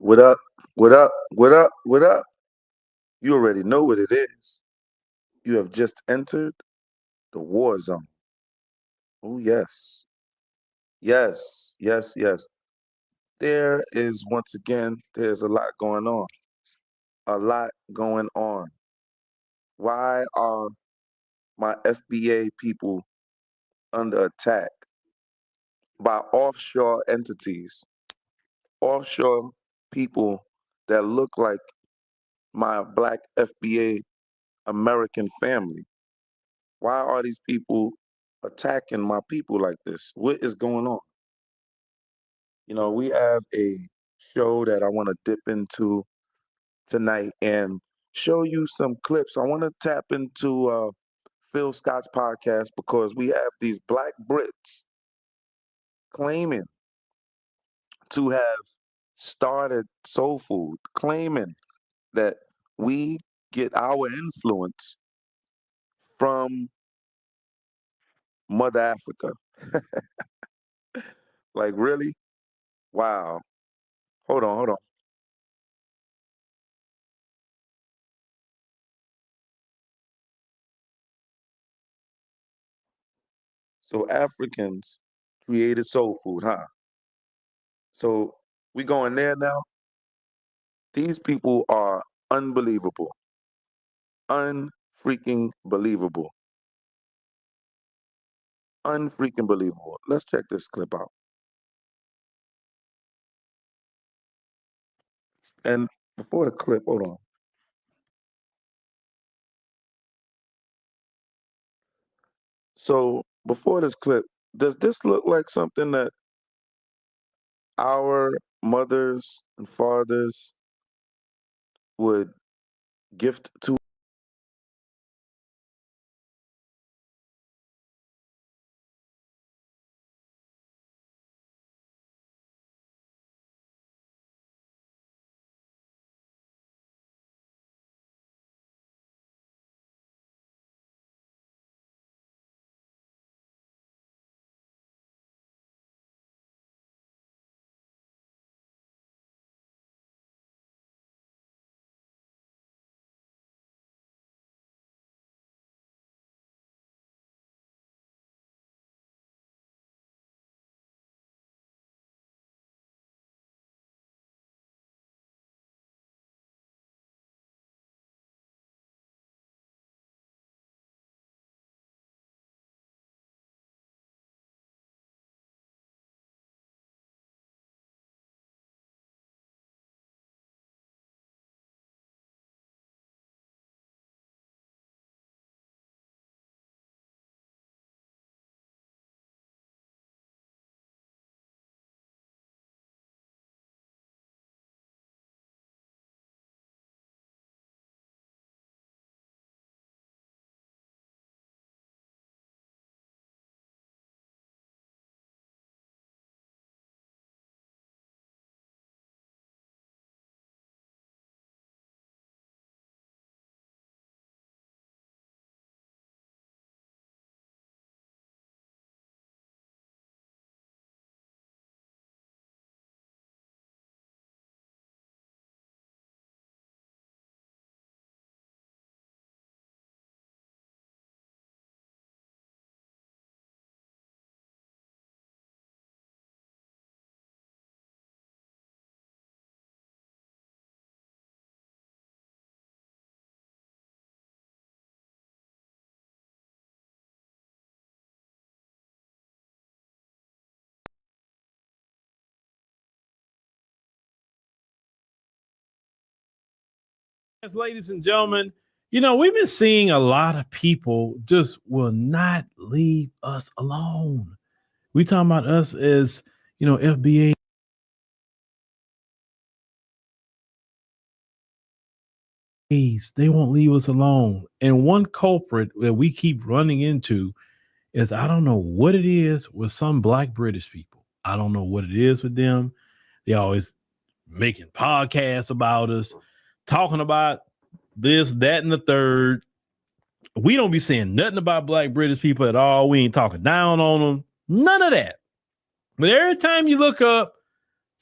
What up? What up? What up? What up? You already know what it is. You have just entered the war zone. Oh, yes. Yes, yes, yes. There is, once again, there's a lot going on. A lot going on. Why are my FBA people under attack by offshore entities? Offshore people that look like my black FBA American family. Why are these people attacking my people like this? What is going on? We have a show that I want to dip into tonight and show you some clips. I want to tap into Phil Scott's podcast because we have these black Brits claiming to have started soul food, claiming that we get our influence from Mother Africa. Like, really? Wow. Hold on, hold on. So Africans created soul food, huh? So we going there now? These people are unbelievable. Unfreaking believable. Unfreaking believable. Let's check this clip out. And before the clip, hold on. So before this clip, does this look like something that our mothers and fathers would gift to? Yes, ladies and gentlemen, we've been seeing a lot of people just will not leave us alone. We talking about us as, FBA. They won't leave us alone. And one culprit that we keep running into is I don't know what it is with some black British people. I don't know what it is with them. They always making podcasts about us, talking about this, that, and the third. We don't be saying nothing about black British people at all. We ain't talking down on them. None of that. But every time you look up,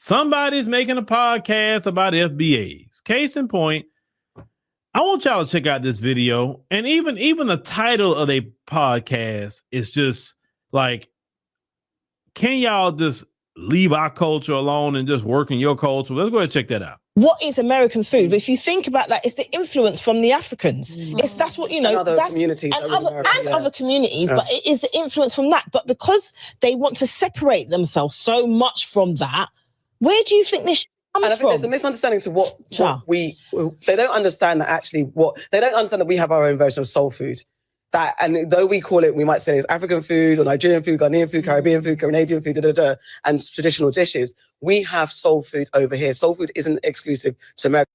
Somebody's making a podcast about FBAs. Case in point, I want y'all to check out this video. And even the title of the podcast is just like, can y'all just leave our culture alone and just work in your culture? Let's go ahead and check that out. What is American food? But if you think about that, it's the influence from the Africans. That's what, you know, and other that's, communities, other communities, but it is the influence from that. But because they want to separate themselves so much from that, where do you think this comes and I think from? there's a misunderstanding to what they don't understand that they don't understand that we have our own version of soul food. That, and though we call it, we might say it's African food or Nigerian food, Ghanaian food, Caribbean food, Canadian food, and traditional dishes. We have soul food over here. Soul food isn't exclusive to America.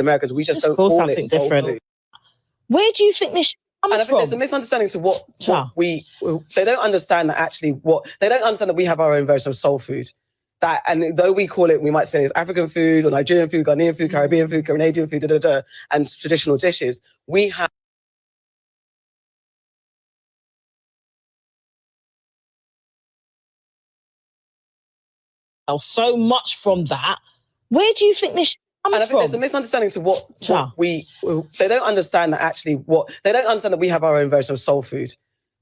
Americans, we just don't call it soul food. Where do you think this comes and I think from? there's a misunderstanding to what they don't understand that they don't understand that we have our own version of soul food. That, and though we call it, we might say it's African food or Nigerian food, Ghanaian food, Caribbean food, Canadian food, and traditional dishes. We have so much from that. Where do you think this comes and I think from? there's a misunderstanding to what they don't understand that they don't understand that we have our own version of soul food.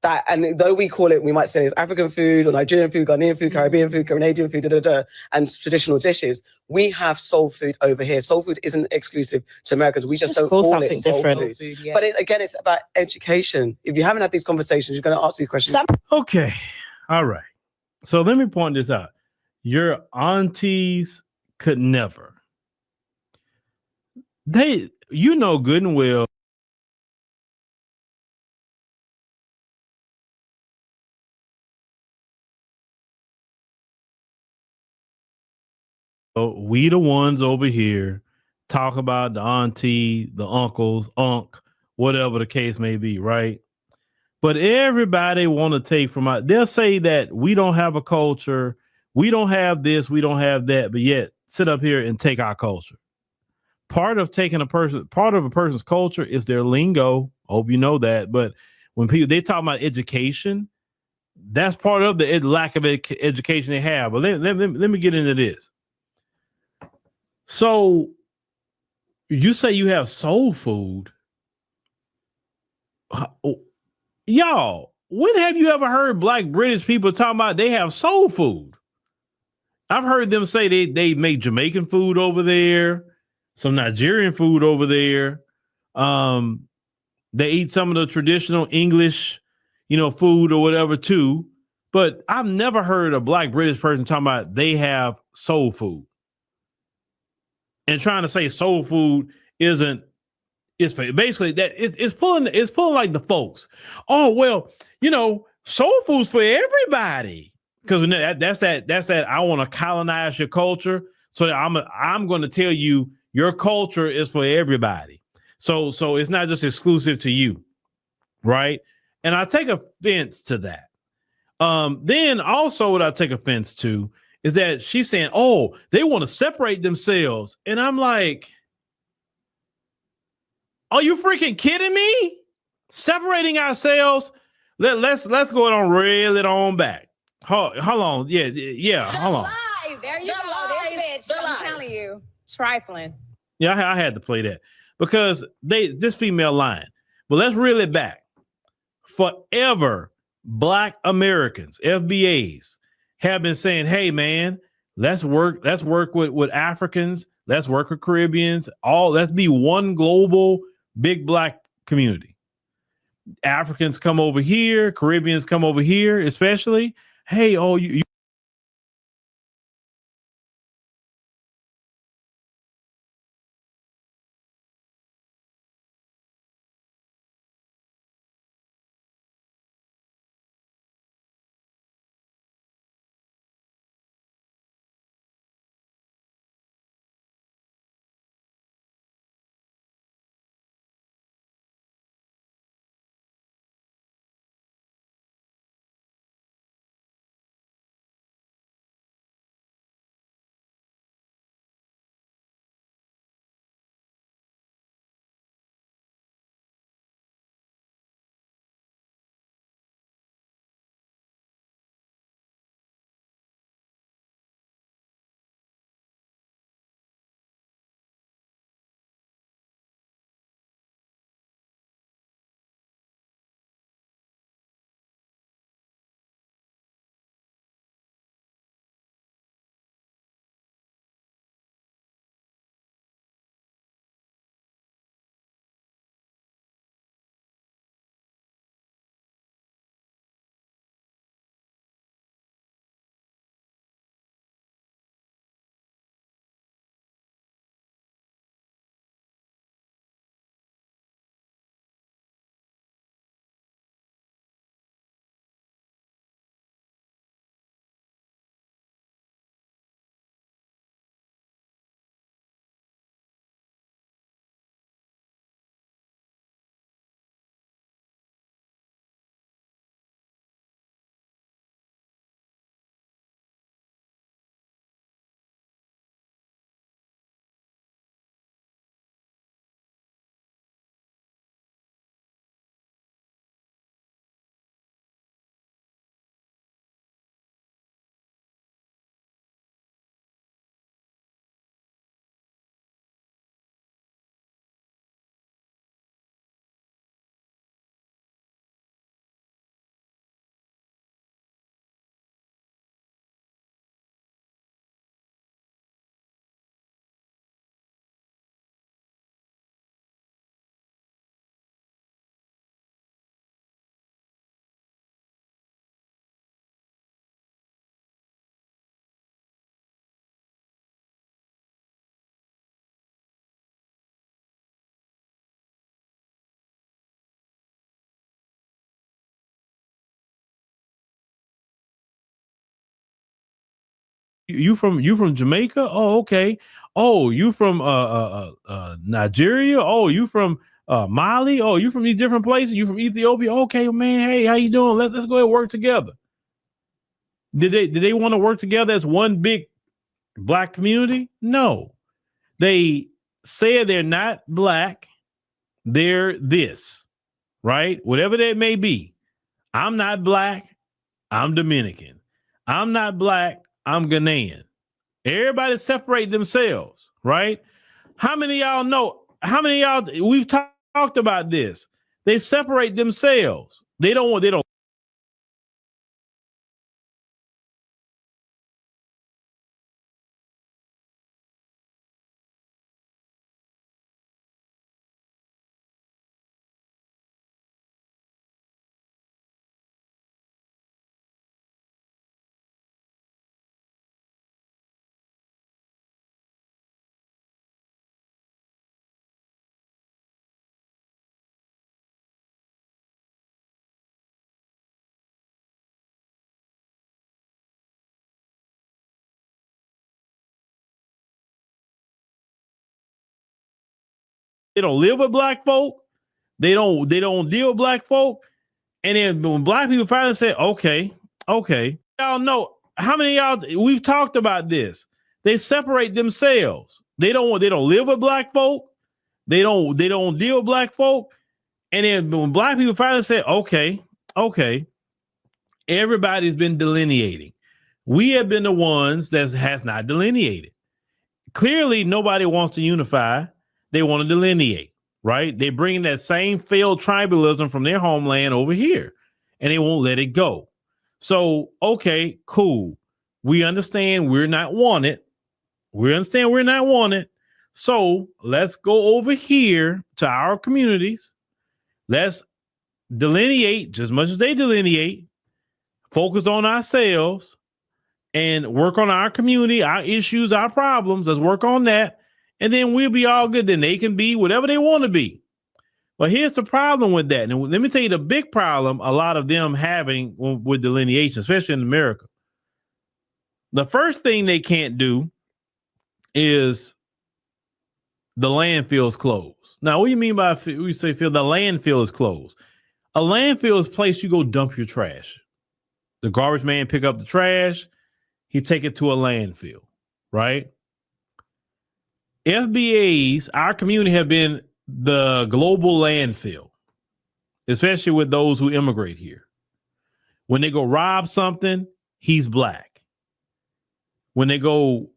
That, and though we call it, we might say it's African food or Nigerian food, Ghanaian food, Caribbean food, Canadian food, and traditional dishes. We have soul food over here. Soul food isn't exclusive to Americans. We just don't call it soul food. But it's about education. If you haven't had these conversations, you're going to ask these questions. Okay. All right. So let me point this out. Your aunties could never. You know good and well. So we the ones over here talk about the auntie, the uncles, whatever the case may be, right? But everybody want to take from out. They'll say that we don't have a culture, we don't have this, we don't have that, but yet sit up here and take our culture. Part of a person's culture is their lingo. Hope you know that. But when they talk about education, that's part of the lack of education they have. But let me get into this. So you say you have soul food. Y'all, when have you ever heard Black British people talking about they have soul food? I've heard them say they make Jamaican food over there, some Nigerian food over there. They eat some of the traditional English, food or whatever too. but I've never heard a black British person talking about they have soul food. And trying to say soul food isn't, it's basically that it's pulling like the folks. Oh, well, soul food's for everybody. Because that's that I want to colonize your culture. So I'm going to tell you your culture is for everybody. So it's not just exclusive to you, right? And I take offense to that. Then also what I take offense to is that she's saying, oh, they want to separate themselves. And I'm like, are you freaking kidding me? Separating ourselves? Let's go on reel it on back. Hold on. Yeah. Hold on. Lies. There you go. This bitch, I'm telling you, trifling. Yeah, I had to play that because this female lying. But let's reel it back. Forever, Black Americans, FBAs, have been saying, hey, man, let's work with Africans, let's work with Caribbeans, let's be one global big Black community. Africans come over here, Caribbeans come over here, especially. Hey, you from Jamaica? Oh, okay. Oh, you from Nigeria? Oh, you from Mali? Oh, you from these different places? You from Ethiopia? Okay, man. Hey, how you doing? Let's go ahead and work together. Did they want to work together as one big Black community? No. They said they're not Black. They're this, right? Whatever that may be. I'm not Black. I'm Dominican. I'm not Black. I'm Ghanaian. Everybody separate themselves, right? How many of y'all know? How many of y'all we've talked about this? They separate themselves. They don't They don't live with black folk. They don't deal with black folk. And then when black people finally say, okay, y'all know how many of y'all we've talked about this. They separate themselves. They don't live with black folk. They don't deal with black folk. And then when black people finally say, okay, everybody's been delineating. We have been the ones that has not delineated. Clearly, nobody wants to unify. They want to delineate, right? They bring that same failed tribalism from their homeland over here, and they won't let it go. So, okay, cool. We understand we're not wanted. So let's go over here to our communities. Let's delineate just as much as they delineate, focus on ourselves, and work on our community, our issues, our problems. Let's work on that. And then we'll be all good. Then they can be whatever they want to be. But here's the problem with that. And let me tell you the big problem a lot of them having with delineation, especially in America. The first thing they can't do is the landfill's closed. Now, what do you mean by we say the landfill is closed? A landfill is a place you go dump your trash. The garbage man pick up the trash. He take it to a landfill, right? FBAs, our community have been the global landfill, especially with those who immigrate here. When they go rob something, he's black. When they go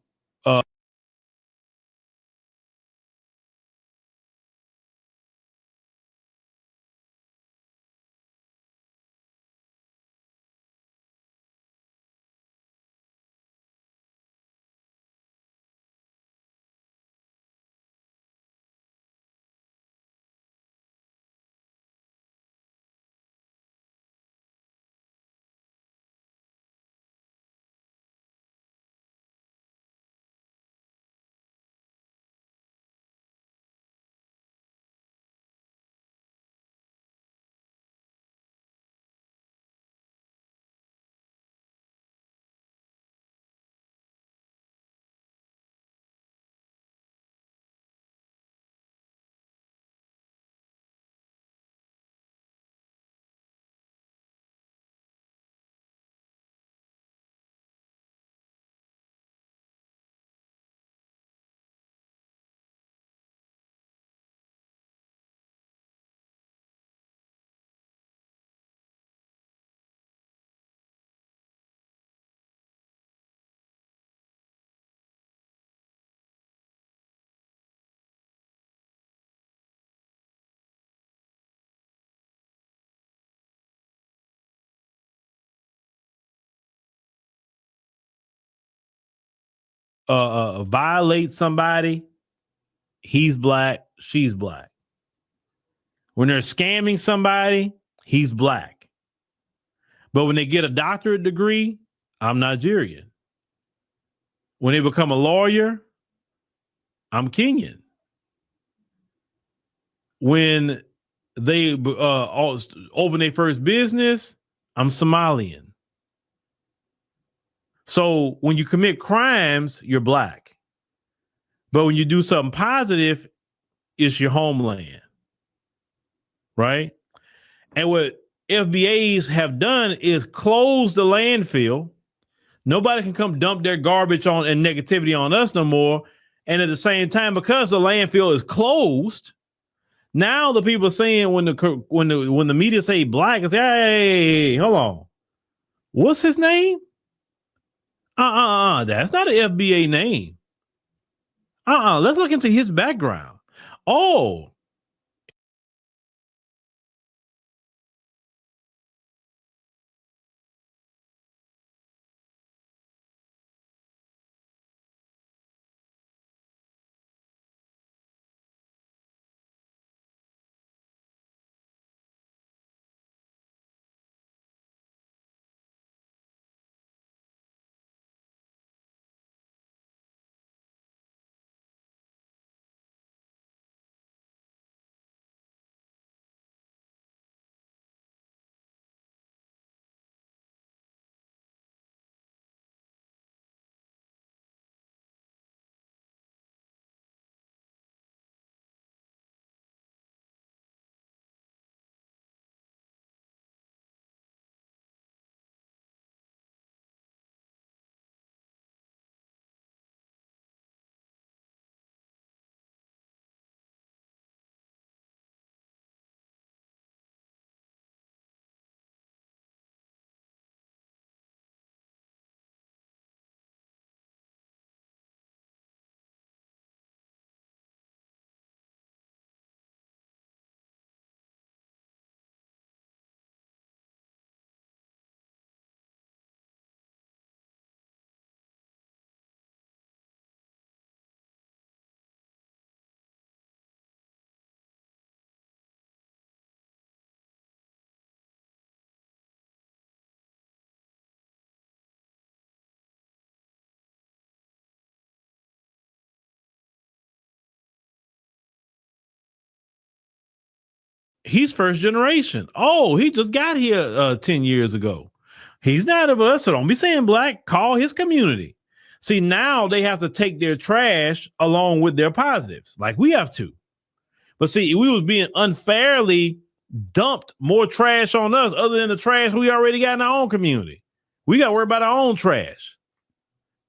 violate somebody, he's black, she's black. When they're scamming somebody, he's black. But when they get a doctorate degree, I'm Nigerian. When they become a lawyer, I'm Kenyan. When they open their first business, I'm Somalian. So when you commit crimes, you're black. But when you do something positive, it's your homeland. Right? And what FBAs have done is close the landfill. Nobody can come dump their garbage on and negativity on us no more. And at the same time, because the landfill is closed, now the people are saying when the media say black, it's hey, hold on. What's his name? That's not an FBA name. Let's look into his background. Oh, He's first generation. Oh, he just got here 10 years ago. He's not of us, so don't be saying black. Call his community. See, now they have to take their trash along with their positives, like we have to. But see, we was being unfairly dumped more trash on us other than the trash we already got in our own community. We got to worry about our own trash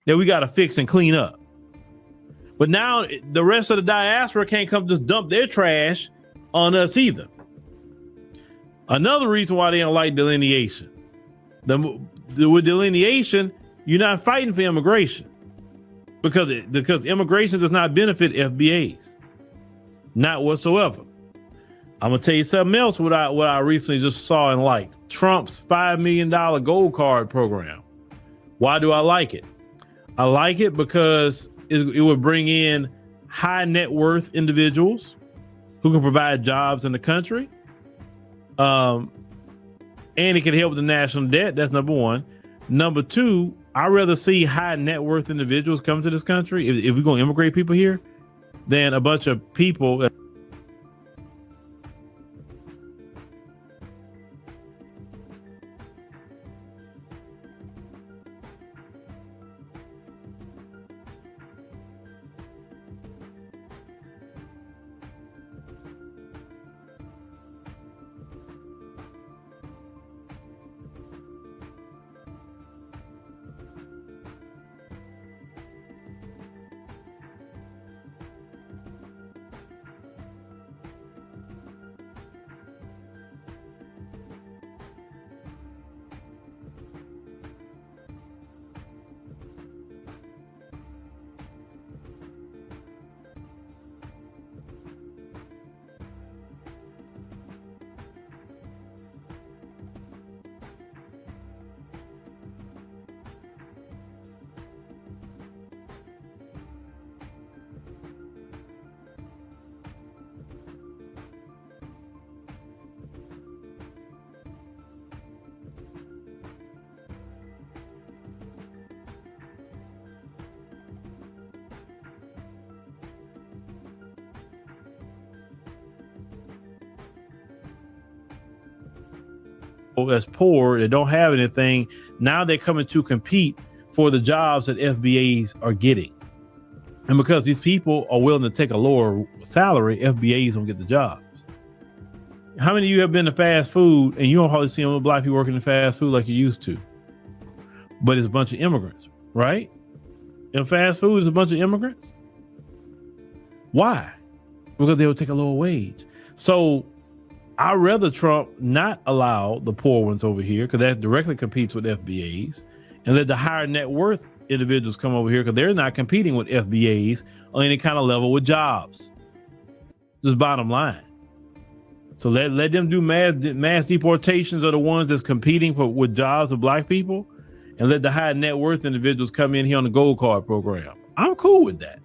that we got to fix and clean up. But now the rest of the diaspora can't come just dump their trash on us either. Another reason why they don't like delineation. With delineation, you're not fighting for immigration because immigration does not benefit FBAs, not whatsoever. I'm gonna tell you something else. What I recently just saw and liked: Trump's $5 million gold card program. Why do I like it? I like it because it would bring in high net worth individuals who can provide jobs in the country. And it can help with the national debt. That's number one. Number two, I'd rather see high net worth individuals come to this country if we're going to immigrate people here than a bunch of people. That's poor, that don't have anything. Now they're coming to compete for the jobs that FBAs are getting. And because these people are willing to take a lower salary, FBAs don't get the jobs. How many of you have been to fast food and you don't hardly see them black people working in fast food like you used to? But it's a bunch of immigrants, right? In fast food, it's a bunch of immigrants. Why? Because they would take a lower wage. So I'd rather Trump not allow the poor ones over here because that directly competes with FBAs, and let the higher net worth individuals come over here because they're not competing with FBAs on any kind of level with jobs. Just bottom line. So let them do mass deportations of the ones that's competing with jobs of black people, and let the high net worth individuals come in here on the gold card program. I'm cool with that.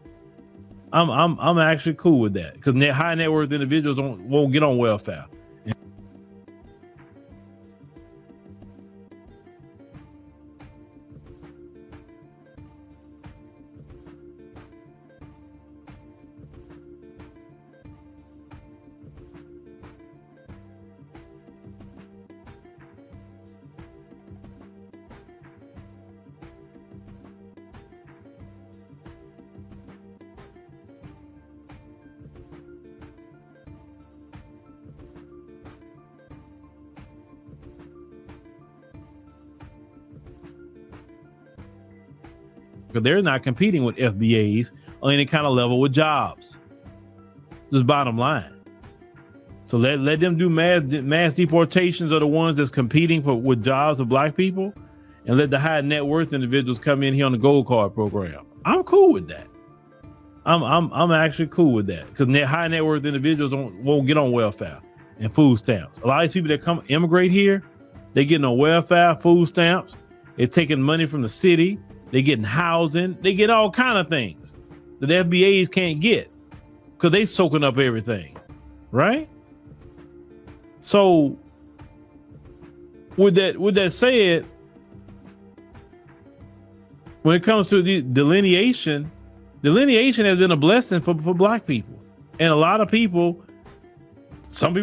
I'm actually cool with that because high net worth individuals won't get on welfare. Because they're not competing with FBAs on any kind of level with jobs. Just bottom line. So let them do mass deportations of the ones that's competing with jobs of black people, and let the high net worth individuals come in here on the gold card program. I'm cool with that. I'm actually cool with that because high net worth individuals won't get on welfare and food stamps. A lot of these people that come immigrate here, they getting on welfare, food stamps. They're taking money from the city. They getting housing. They get all kind of things that FBAs can't get because they soaking up everything, right? So with that said, when it comes to the delineation has been a blessing for black people. And a lot of people Some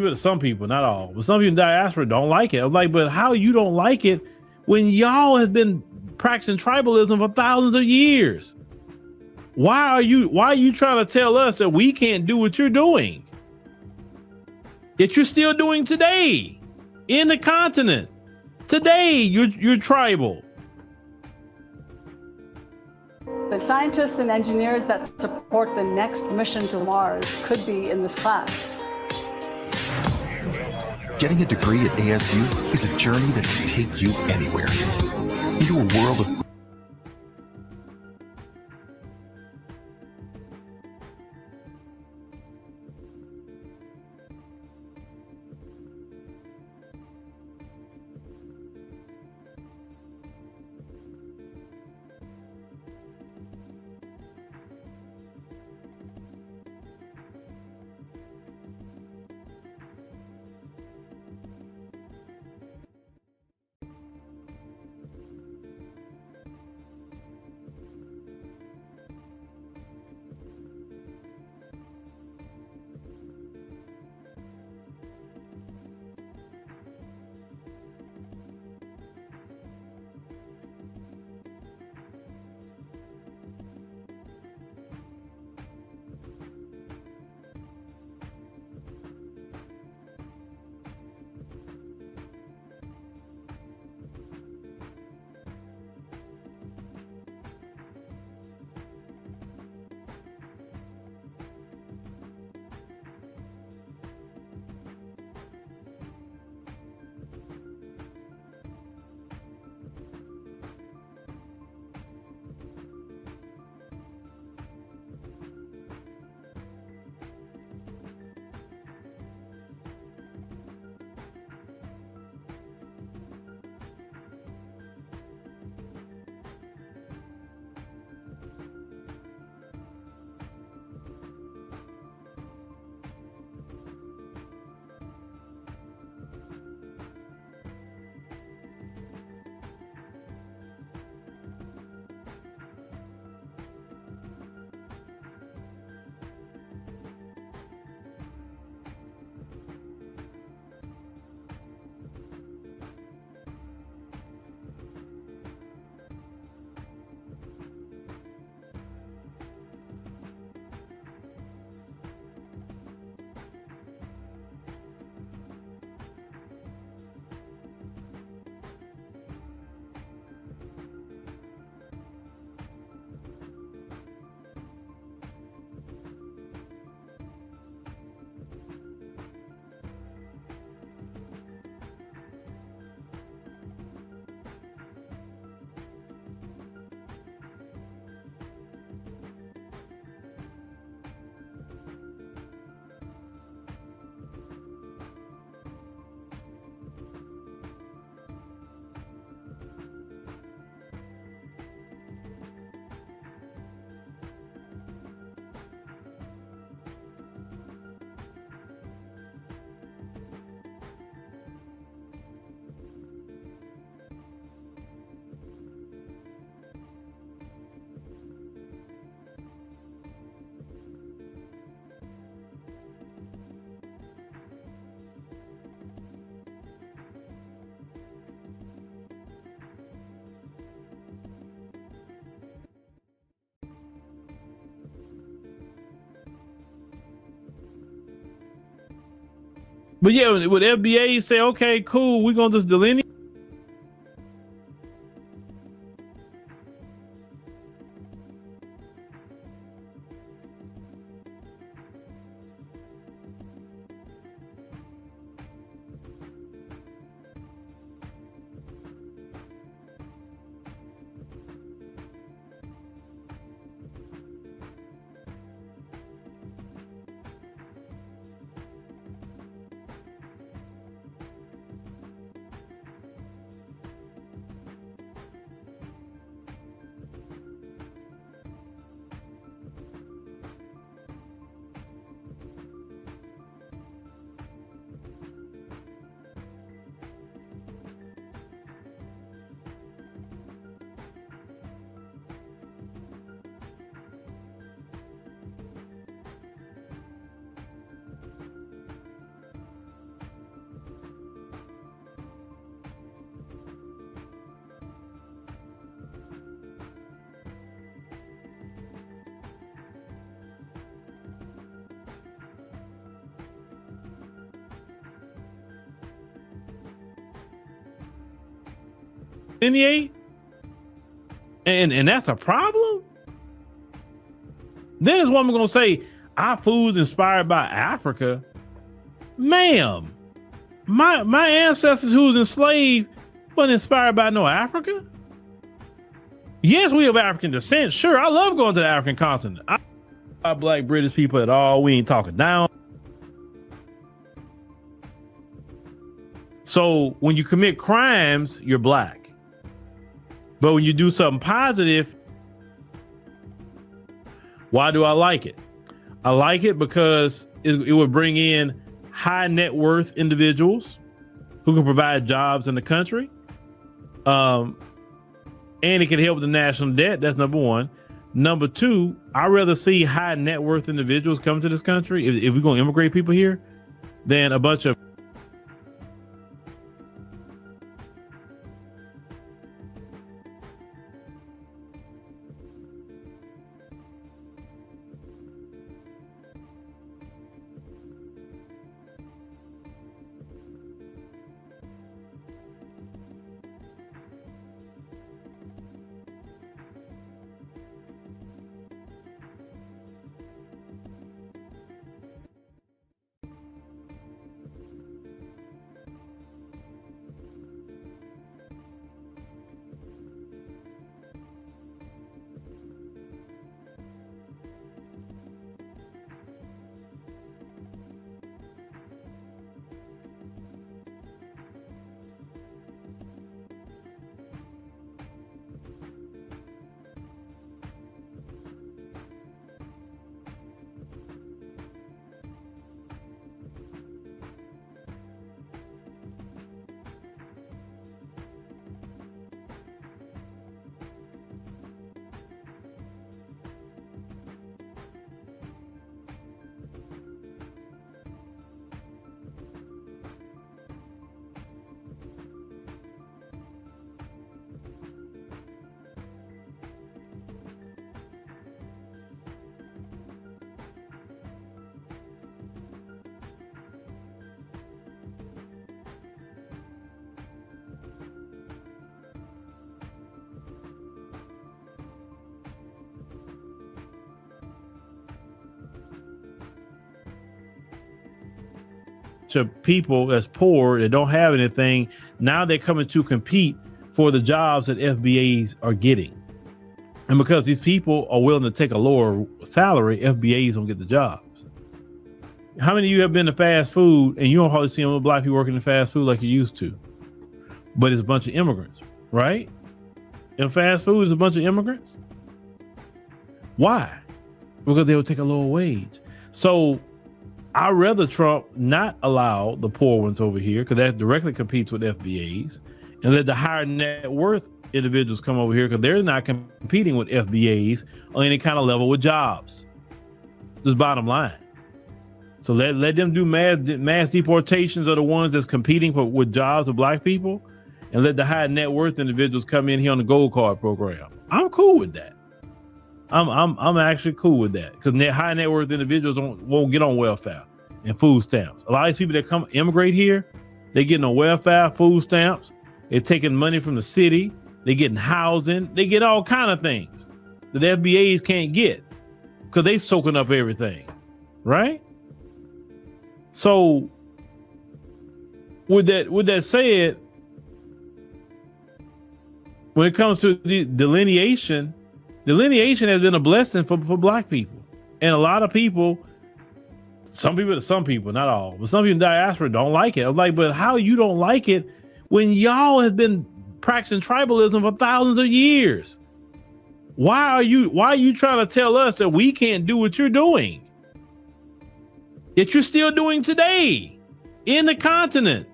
people, not all, but some people in diaspora don't like it. I'm like, but how you don't like it when y'all have been practicing tribalism for thousands of years? Why are you trying to tell us that we can't do what you're doing? Yet you're still doing today in the continent. Today you're tribal. The scientists and engineers that support the next mission to Mars could be in this class. Getting a degree at ASU is a journey that can take you anywhere, into a world of But yeah, would FBA say, okay, cool, we're gonna just delineate? delineate, and that's a problem. Then this woman gonna say our food's inspired by Africa. Ma'am, my ancestors who was enslaved wasn't inspired by no Africa. Yes, we have African descent. Sure, I love going to the African continent. I don't black British people at all. We ain't talking down. So when you commit crimes, you're black. But when you do something positive, why do I like it? I like it because it would bring in high net worth individuals who can provide jobs in the country. And it can help with the national debt. That's number one. Number two, I'd rather see high net worth individuals come to this country, if we're going to immigrate people here, than a bunch of people that's poor that don't have anything. Now they're coming to compete for the jobs that FBAs are getting. And because these people are willing to take a lower salary, FBAs don't get the jobs. How many of you have been to fast food and you don't hardly see little black people working in fast food like you used to? But it's a bunch of immigrants, right? And fast food is a bunch of immigrants. Why? Because they would take a lower wage. So I'd rather Trump not allow the poor ones over here, because that directly competes with FBAs, and let the higher net worth individuals come over here, because they're not competing with FBAs on any kind of level with jobs. Just bottom line. So let them do mass deportations of the ones that's competing with jobs of black people, and let the high net worth individuals come in here on the gold card program. I'm cool with that. I'm actually cool with that, because high net worth individuals won't get on welfare and food stamps. A lot of these people that come immigrate here, they getting on welfare, food stamps. They're taking money from the city. They getting housing. They get all kind of things that the FBAs can't get because they soaking up everything, right? So with that said, when it comes to the delineation has been a blessing for black people. And a lot of people, some people, not all, but some people in diaspora don't like it. I'm like, but how you don't like it when y'all have been practicing tribalism for thousands of years? Why are you trying to tell us that we can't do what you're doing? That you're still doing today in the continent.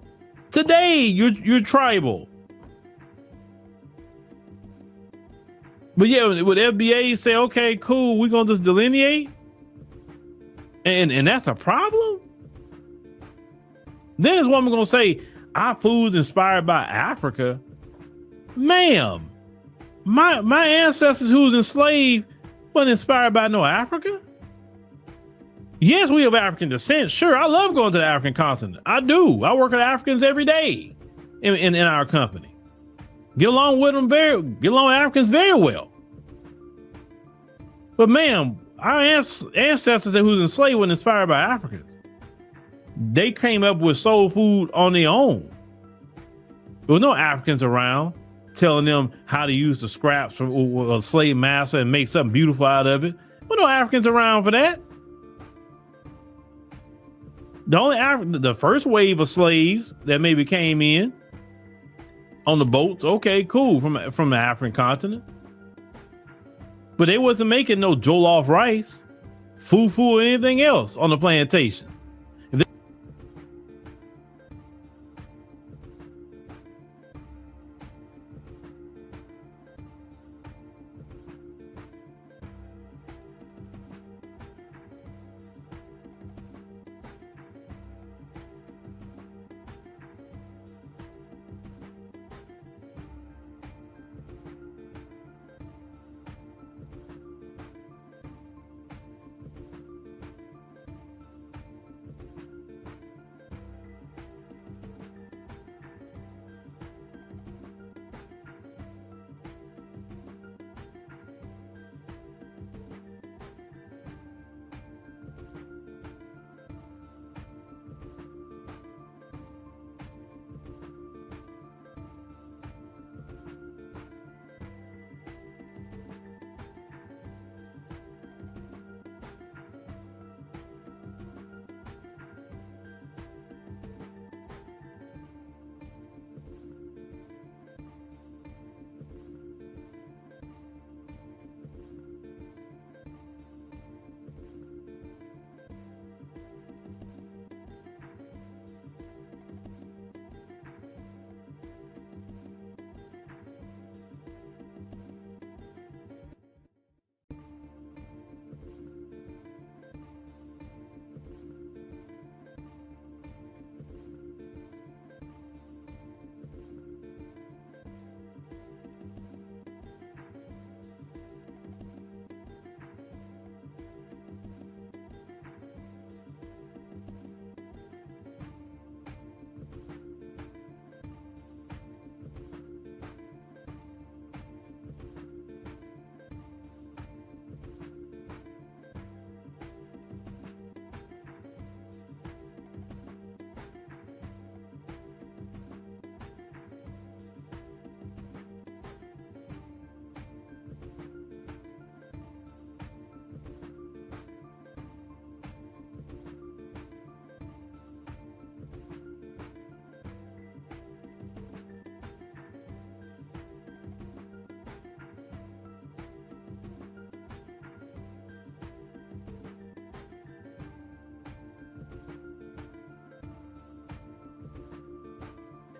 Today, you're tribal. But yeah, would FBA say, okay, cool, we're gonna just delineate? And that's a problem? Then this woman gonna say, our food's inspired by Africa. Ma'am, my ancestors who was enslaved wasn't inspired by no Africa. Yes, we have African descent. Sure, I love going to the African continent. I do. I work with Africans every day in our company. Get along with Africans very well. But ma'am, our ancestors who was enslaved were inspired by Africans. They came up with soul food on their own. There was no Africans around telling them how to use the scraps from a slave master and make something beautiful out of it. There were no Africans around for that. The first wave of slaves that maybe came in on the boats, okay, cool, from the African continent. But they wasn't making no jollof rice, fufu, or anything else on the plantation.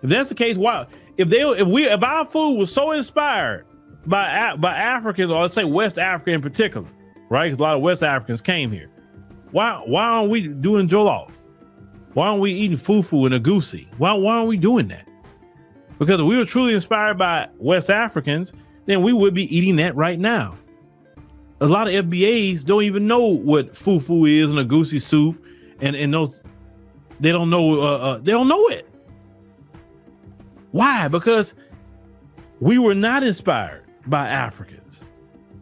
If that's the case, why? If our food was so inspired by Africans, or let's say West Africa in particular, right? Because a lot of West Africans came here. Why aren't we doing jollof? Why aren't we eating fufu and agusi? Why aren't we doing that? Because if we were truly inspired by West Africans, then we would be eating that right now. A lot of FBAs don't even know what fufu is and agusi soup, and those they don't know it. Why? Because we were not inspired by Africans.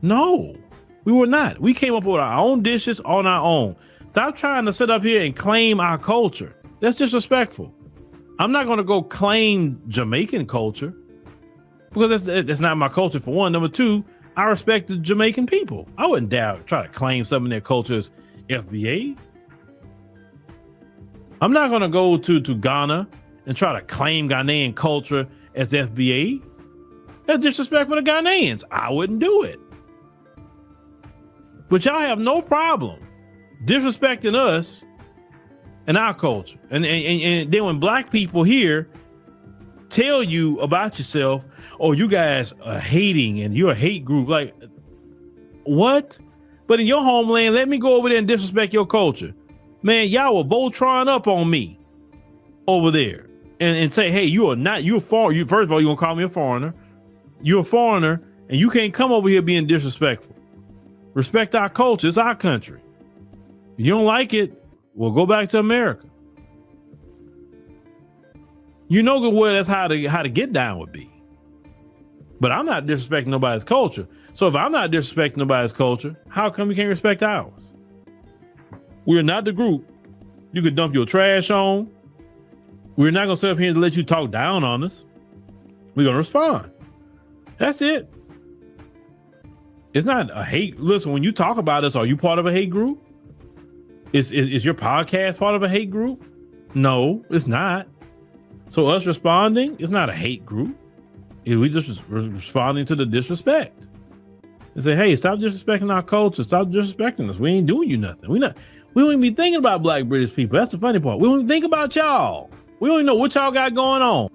No, we were not. We came up with our own dishes on our own. Stop trying to sit up here and claim our culture. That's disrespectful. I'm not going to go claim Jamaican culture because that's not my culture, for one. Number two, I respect the Jamaican people. I wouldn't dare try to claim some of their culture as FBA. I'm not going to go to Ghana and try to claim Ghanaian culture as FBA. That's disrespectful to Ghanaians. I wouldn't do it. But y'all have no problem disrespecting us and our culture. And then when black people here tell you about yourself, oh, you guys are hating and you're a hate group, like, what? But in your homeland, let me go over there and disrespect your culture. Man, y'all were Voltron up on me over there and say, hey, you're a foreigner. First of all, you're gonna call me a foreigner. You're a foreigner and you can't come over here being disrespectful. Respect our culture. It's our country. If you don't like it, well, go back to America. You know good well that's how to get down would be. But I'm not disrespecting nobody's culture. So if I'm not disrespecting nobody's culture, how come you can't respect ours? We're not the group you could dump your trash on. We're not going to sit up here and let you talk down on us. We're going to respond. That's it. It's not a hate. Listen, when you talk about us, are you part of a hate group? Is your podcast part of a hate group? No, it's not. So us responding, it's not a hate group. We just responding to the disrespect. And say, hey, stop disrespecting our culture. Stop disrespecting us. We ain't doing you nothing. We don't even be thinking about Black British people. That's the funny part. We don't even think about y'all. We don't even know what y'all got going on.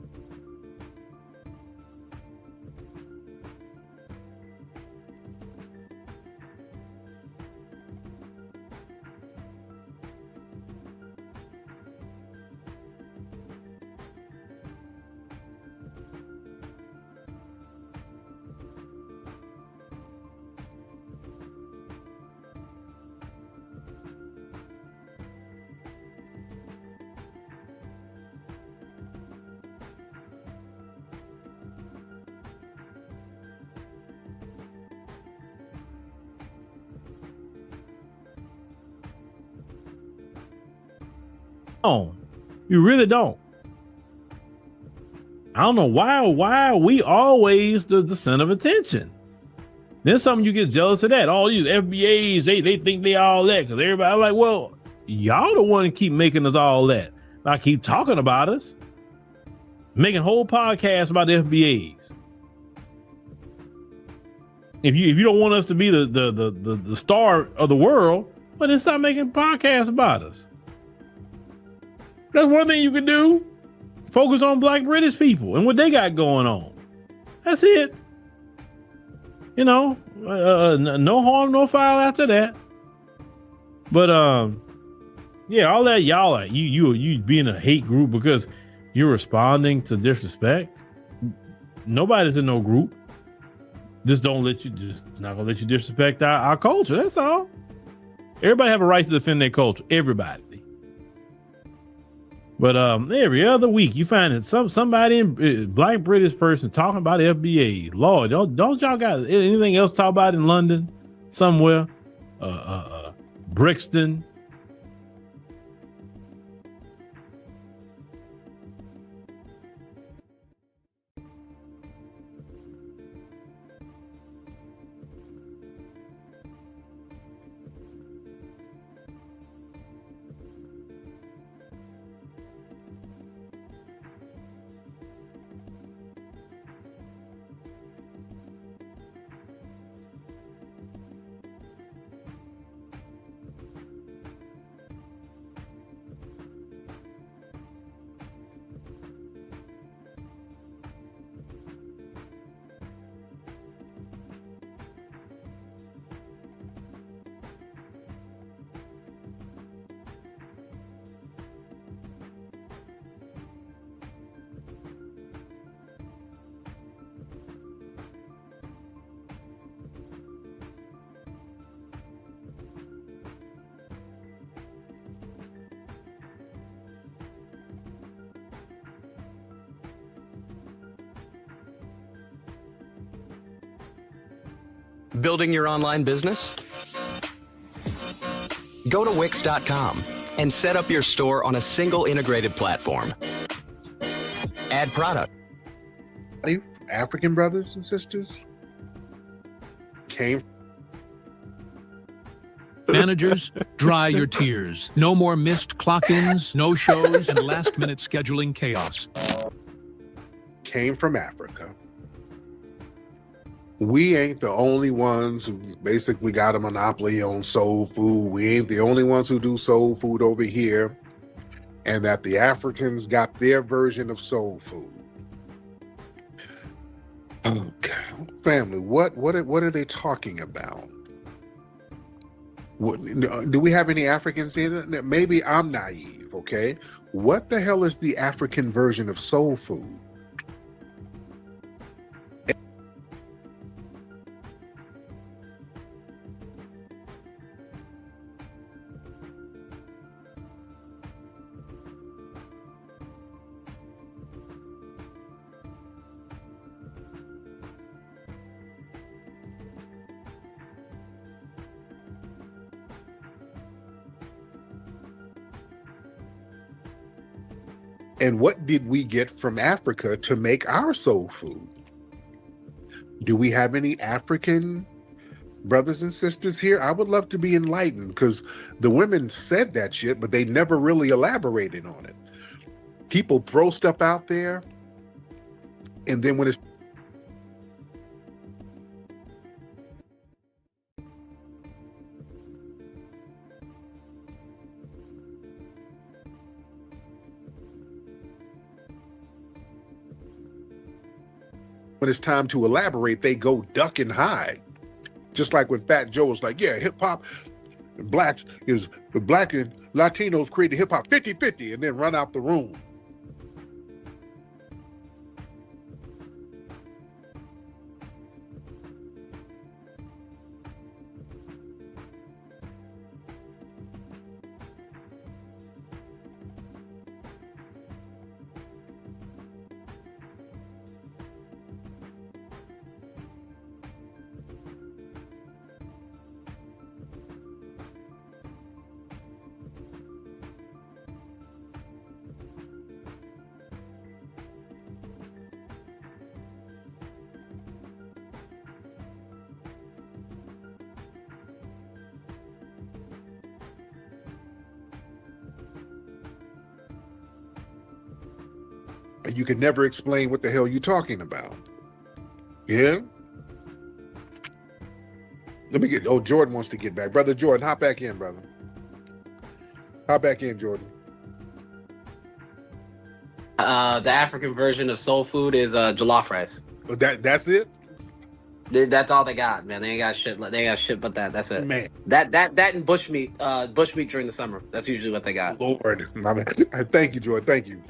You really don't. I don't know why are we always the center of attention? Then some of you get jealous of that. All these FBAs, they think they all that because everybody like, well, y'all the one keep making us all that. I keep talking about us, making whole podcasts about the FBAs. If you don't want us to be the star of the world, well, then stop making podcasts about us. That's one thing you can do. Focus on Black British people and what they got going on. That's it. You know, no harm, no foul after that. But yeah, all that y'all like you being a hate group because you're responding to disrespect. Nobody's in no group. Just not gonna let you disrespect our culture. That's all. Everybody have a right to defend their culture. Everybody. But every other week you find that somebody in Black British person talking about FBA. Lord, don't y'all got anything else to talk about in London somewhere? Brixton. Building your online business? Go to Wix.com and set up your store on a single integrated platform. Add product. African brothers and sisters came. Managers, dry your tears. No more missed clock-ins, no shows, and last-minute scheduling chaos. Came from Africa. We ain't the only ones who basically got a monopoly on soul food. We ain't the only ones who do soul food over here. And that the Africans got their version of soul food. Oh, God. Family, what are they talking about? Do we have any Africans in it? Maybe I'm naive, okay? What the hell is the African version of soul food? And what did we get from Africa to make our soul food? Do we have any African brothers and sisters here? I would love to be enlightened, because the women said that shit, but they never really elaborated on it. People throw stuff out there, and then when it's time to elaborate, they go duck and hide. Just like when Fat Joe was like, yeah, hip hop and blacks is the black and Latinos created hip hop 50-50, and then run out the room. You can never explain what the hell you're talking about. Yeah? Let me get, Jordan wants to get back. Brother Jordan, hop back in, brother. Hop back in, Jordan. The African version of soul food is jollof rice. That's it? That's all they got, man. They ain't got shit. They ain't got shit but that. That's it. Man. That and bushmeat. Bushmeat during the summer. That's usually what they got. Lord, my man. Thank you, Jordan. Thank you.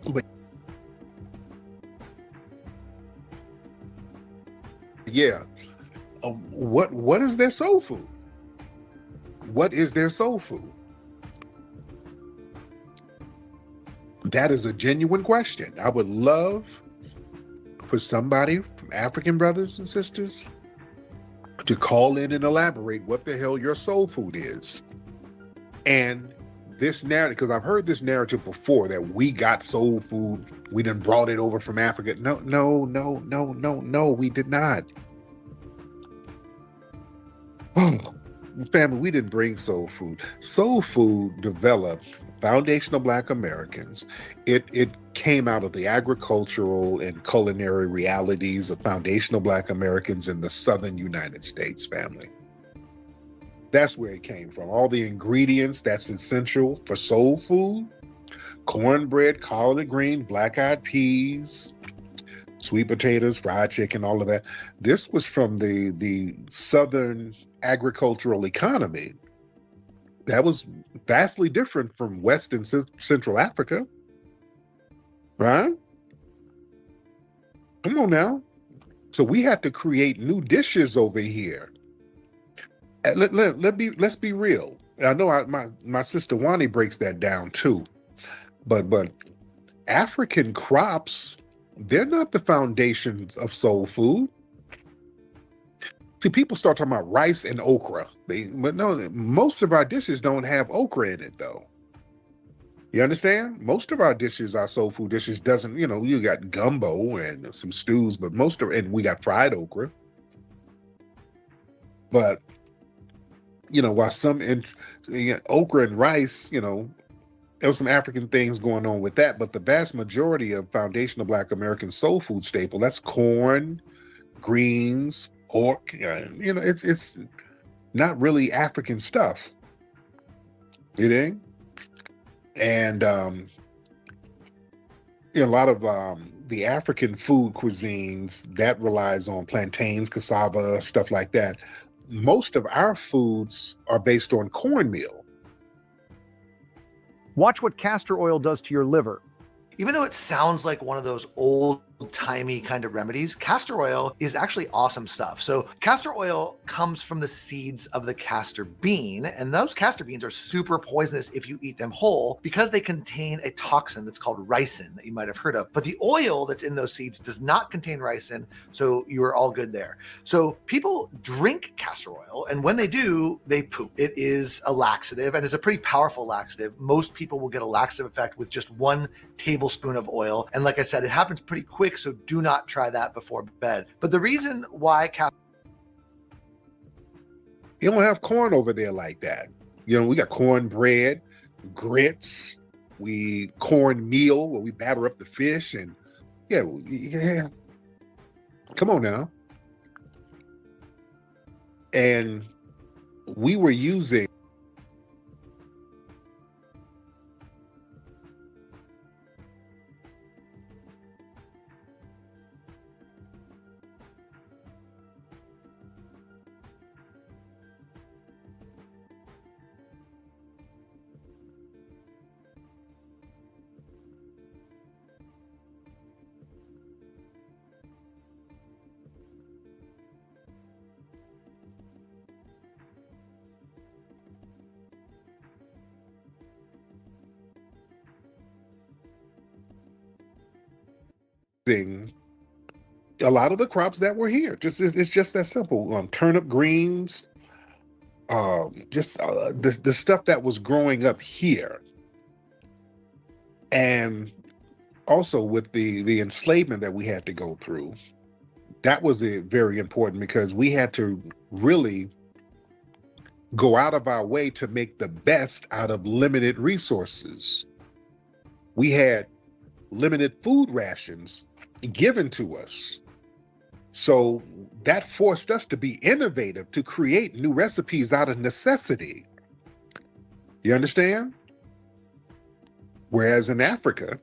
But yeah. What is their soul food? What is their soul food? That is a genuine question. I would love for somebody from African brothers and sisters to call in and elaborate what the hell your soul food is. And this narrative, because I've heard this narrative before, that we got soul food, we done brought it over from Africa. No, we did not. Oh, family, we didn't bring soul food. Soul food developed foundational Black Americans. It came out of the agricultural and culinary realities of foundational Black Americans in the southern United States, family. That's where it came from. All the ingredients that's essential for soul food: cornbread, collard green, black-eyed peas, sweet potatoes, fried chicken, all of that. This was from the southern agricultural economy. That was vastly different from West and Central Africa, right? Come on now. So we had to create new dishes over here. Let's be real. I know my sister Wani breaks that down too, but African crops, they're not the foundations of soul food. See, people start talking about rice and okra, but no, most of our dishes don't have okra in it, though. You understand? Most of our dishes, our soul food dishes, doesn't. You got gumbo and some stews, but and we got fried okra. But while some okra and rice, there was some African things going on with that, but the vast majority of foundational Black American soul food staple, that's corn, greens, pork. It's not really African stuff. It ain't. And a lot of the African food cuisines that relies on plantains, cassava, stuff like that. Most of our foods are based on cornmeal. Watch what castor oil does to your liver. Even though it sounds like one of those old timey kind of remedies, castor oil is actually awesome stuff. So castor oil comes from the seeds of the castor bean, and those castor beans are super poisonous if you eat them whole because they contain a toxin that's called ricin that you might have heard of. But the oil that's in those seeds does not contain ricin, so you are all good there. So people drink castor oil, and when they do, they poop. It is a laxative, and it's a pretty powerful laxative. Most people will get a laxative effect with just 1 tablespoon of oil. And like I said, it happens pretty quick, so do not try that before bed. But the reason why you don't have corn over there like that. You know, we got cornbread, grits, we cornmeal where we batter up the fish, and yeah. Come on now. And we were using a lot of the crops that were here. It's just that simple. Turnip greens, the stuff that was growing up here. And also with the enslavement that we had to go through, that was very important because we had to really go out of our way to make the best out of limited resources. We had limited food rations given to us. So that forced us to be innovative, to create new recipes out of necessity. You understand? Whereas in Africa,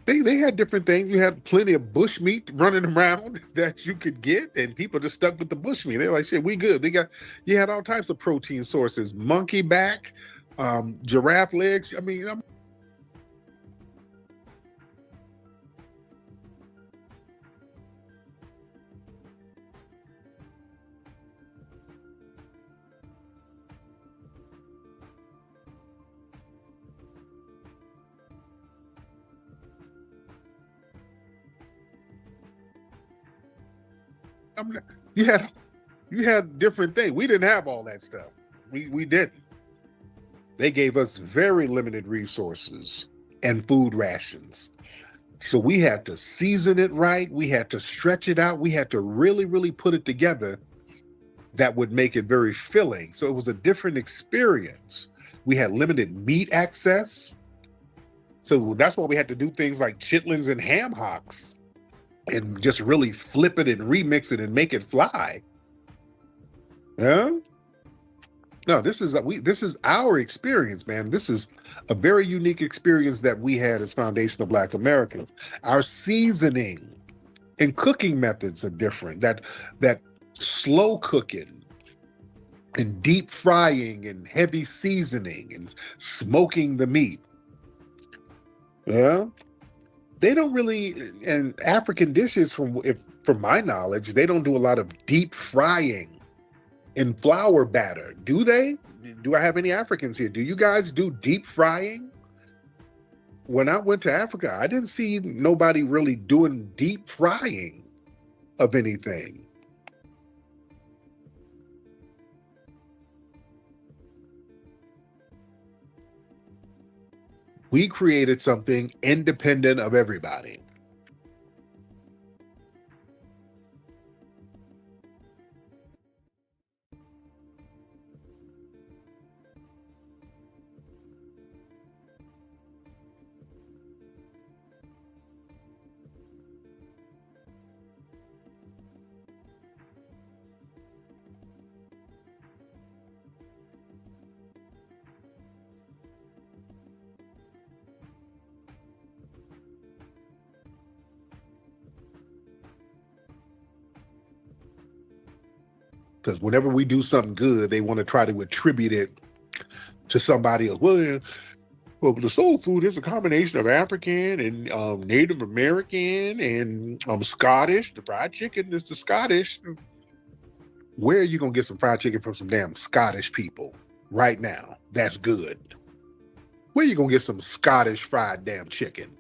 they had different things. You had plenty of bush meat running around that you could get, and people just stuck with the bush meat. They're like, shit, we good. You had all types of protein sources, monkey back, giraffe legs. I mean, you had different things. We didn't have all that stuff. We didn't. They gave us very limited resources and food rations. So we had to season it right. We had to stretch it out. We had to really, really put it together that would make it very filling. So it was a different experience. We had limited meat access. So that's why we had to do things like chitlins and ham hocks and just really flip it and remix it and make it fly. Yeah? No, this is our experience, man. This is a very unique experience that we had as foundational Black Americans. Our seasoning and cooking methods are different. That slow cooking and deep frying and heavy seasoning and smoking the meat. Yeah. They don't really, and African dishes, from my knowledge, they don't do a lot of deep frying in flour batter, do they? Do I have any Africans here? Do you guys do deep frying? When I went to Africa, I didn't see nobody really doing deep frying of anything. We created something independent of everybody. Because whenever we do something good, they want to try to attribute it to somebody else. Well, Well, the soul food is a combination of African and Native American and Scottish. The fried chicken is the Scottish. Where are you gonna get some fried chicken from some damn Scottish people right now? That's good. Where you gonna get some Scottish fried damn chicken?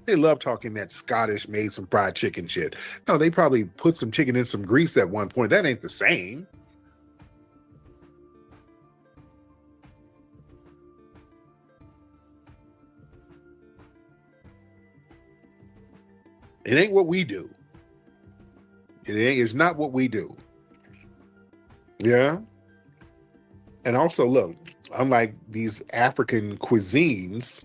They love talking that Scottish made some fried chicken shit. No, they probably put some chicken in some grease at one point. That ain't the same. It ain't what we do. It's not what we do. Yeah. And also, look, unlike these African cuisines,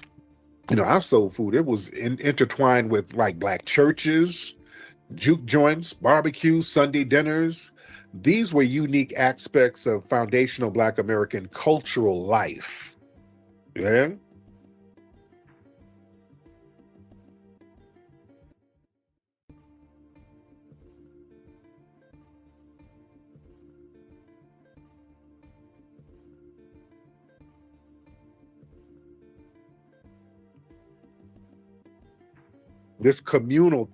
our soul food, it was intertwined with like black churches, juke joints, barbecues, Sunday dinners. These were unique aspects of foundational Black American cultural life. Yeah. This communal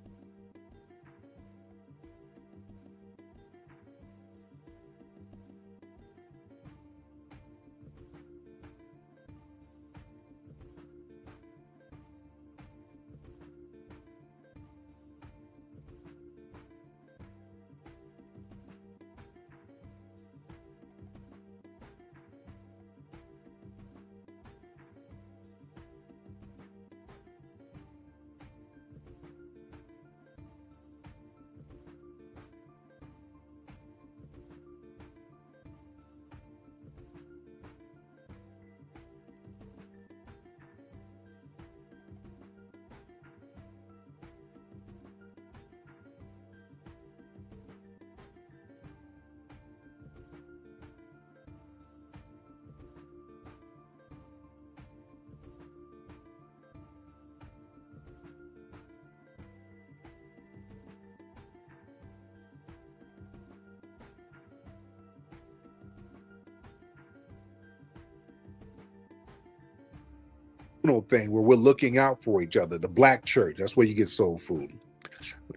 thing where we're looking out for each other. The black church, that's where you get soul food.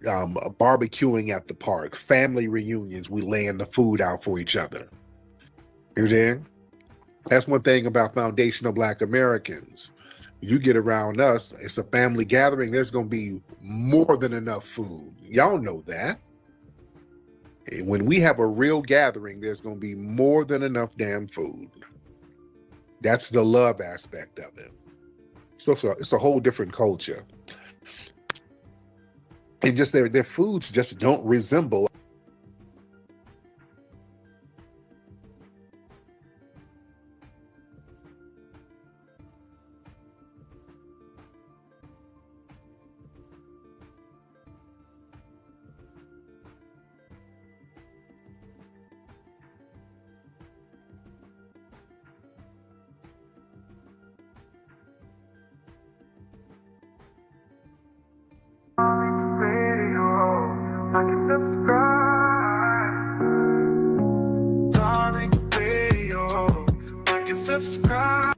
Barbecuing at the park, family reunions, we laying the food out for each other. You there? That's one thing about foundational Black Americans. You get around us, it's a family gathering, there's going to be more than enough food. Y'all know that. And when we have a real gathering, there's going to be more than enough damn food. That's the love aspect of it. So it's a whole different culture. And just their foods just don't resemble subscribe.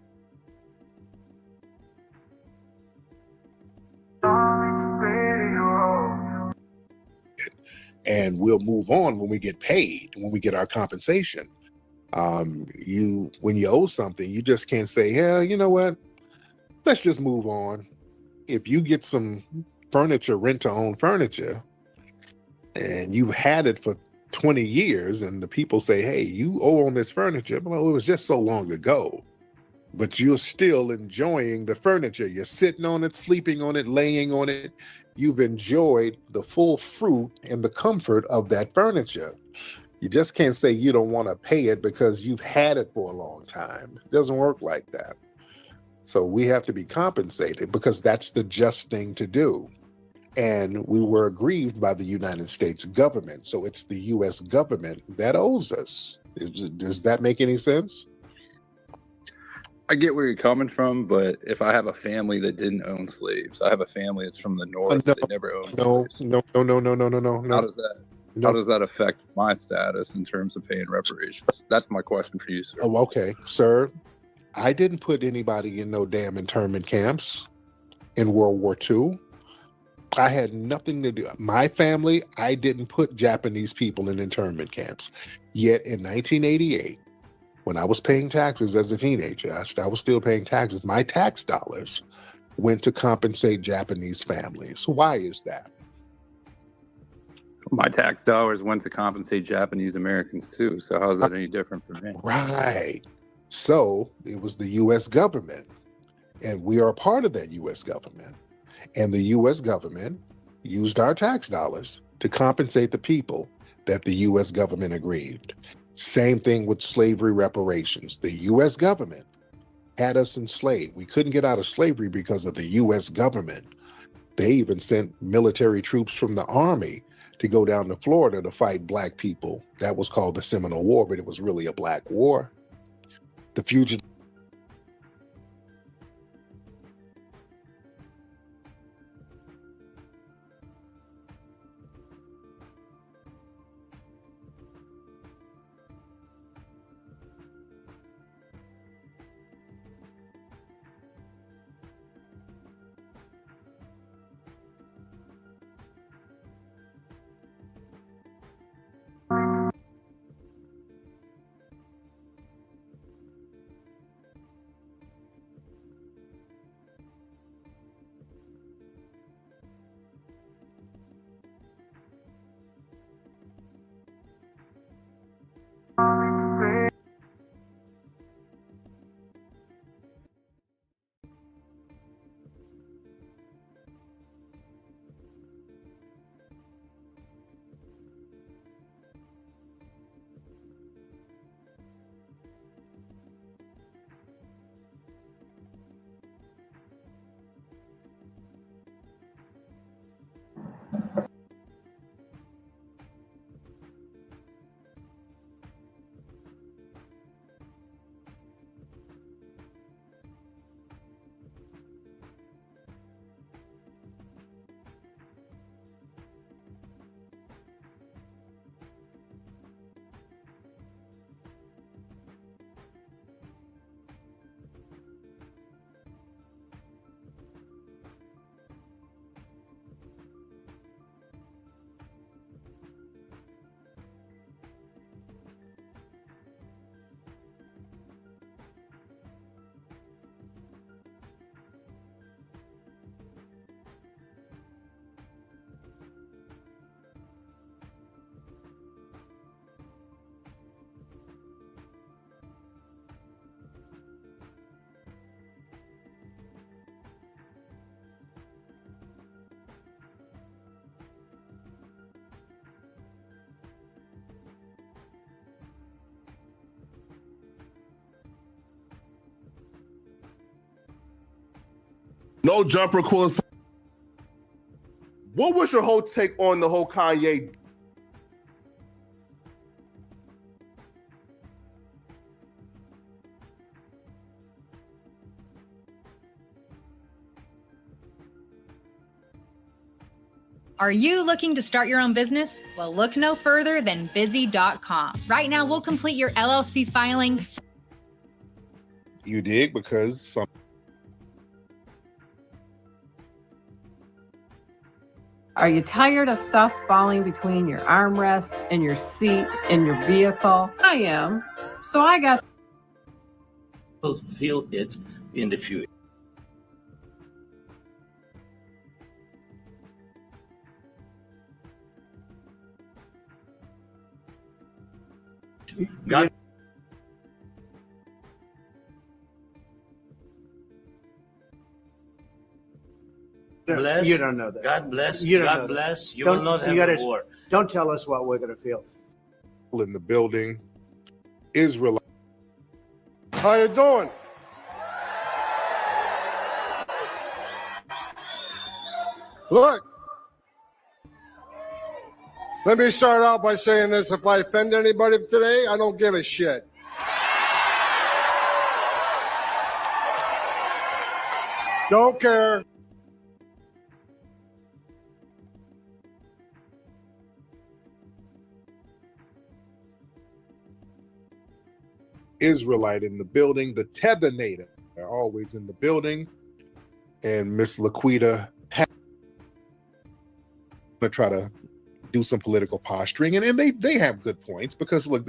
and we'll move on when we get paid, when we get our compensation. When you owe something, you just can't say, yeah, you know what? Let's just move on. If you get some furniture, rent to own furniture, and you've had it for 20 years, and the people say, hey, you owe on this furniture. Well, it was just so long ago, but you're still enjoying the furniture. You're sitting on it, sleeping on it, laying on it. You've enjoyed the full fruit and the comfort of that furniture. You just can't say you don't want to pay it because you've had it for a long time. It doesn't work like that. So we have to be compensated because that's the just thing to do. And we were aggrieved by the United States government. So it's the US government that owes us. Does that make any sense? I get where you're coming from, but if I have a family that didn't own slaves, I have a family that's from the north that never owned slaves. No. How does that affect my status in terms of paying reparations? That's my question for you, sir. Oh, okay, sir. I didn't put anybody in no damn internment camps in World War II. I had nothing to do. My family, I didn't put Japanese people in internment camps. Yet in 1988, when I was paying taxes as a teenager, I was still paying taxes. My tax dollars went to compensate Japanese families. Why is that? My tax dollars went to compensate Japanese Americans too. So how is that any different for me? Right. So it was the U.S. government, and we are a part of that U.S. government. And the U.S. government used our tax dollars to compensate the people that the U.S. government aggrieved. Same thing with slavery reparations. The U.S. government had us enslaved. We couldn't get out of slavery because of the U.S. government. They even sent military troops from the Army to go down to Florida to fight black people. That was called the Seminole War, but it was really a black war. The fugitive. No jumper coolers. What was your whole take on the whole Kanye? Are you looking to start your own business? Well, look no further than busy.com. Right now, we'll complete your LLC filing. You dig? Because some Are you tired of stuff falling between your armrest and your seat in your vehicle? I am. So I got Will feel it in the future. God bless. You don't know that. God bless. You don't know God that. bless. You Don't- will not you have gotta- a war. Don't tell us what we're going to feel. In the building, Israel. How you doing? Look, let me start out by saying this. If I offend anybody today, I don't give a shit. Don't care. Israelite in the building. The Tether Native are always in the building. And Miss Laquita to try to do some political posturing. And they have good points because, look,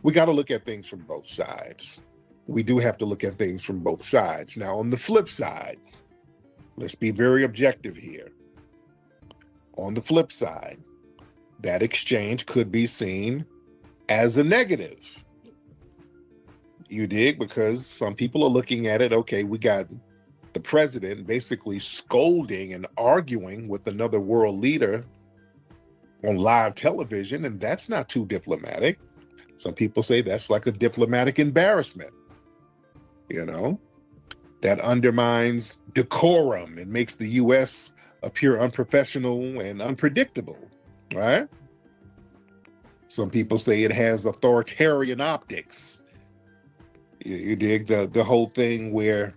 we got to look at things from both sides. We do have to look at things from both sides. Now, on the flip side, let's be very objective here. On the flip side, that exchange could be seen as a negative. You dig? Because some people are looking at it, okay, we got the president basically scolding and arguing with another world leader on live television, and that's not too diplomatic. Some people say that's like a diplomatic embarrassment. You know, that undermines decorum and makes the U.S. appear unprofessional and unpredictable, right? Some people say it has authoritarian optics. You dig the whole thing where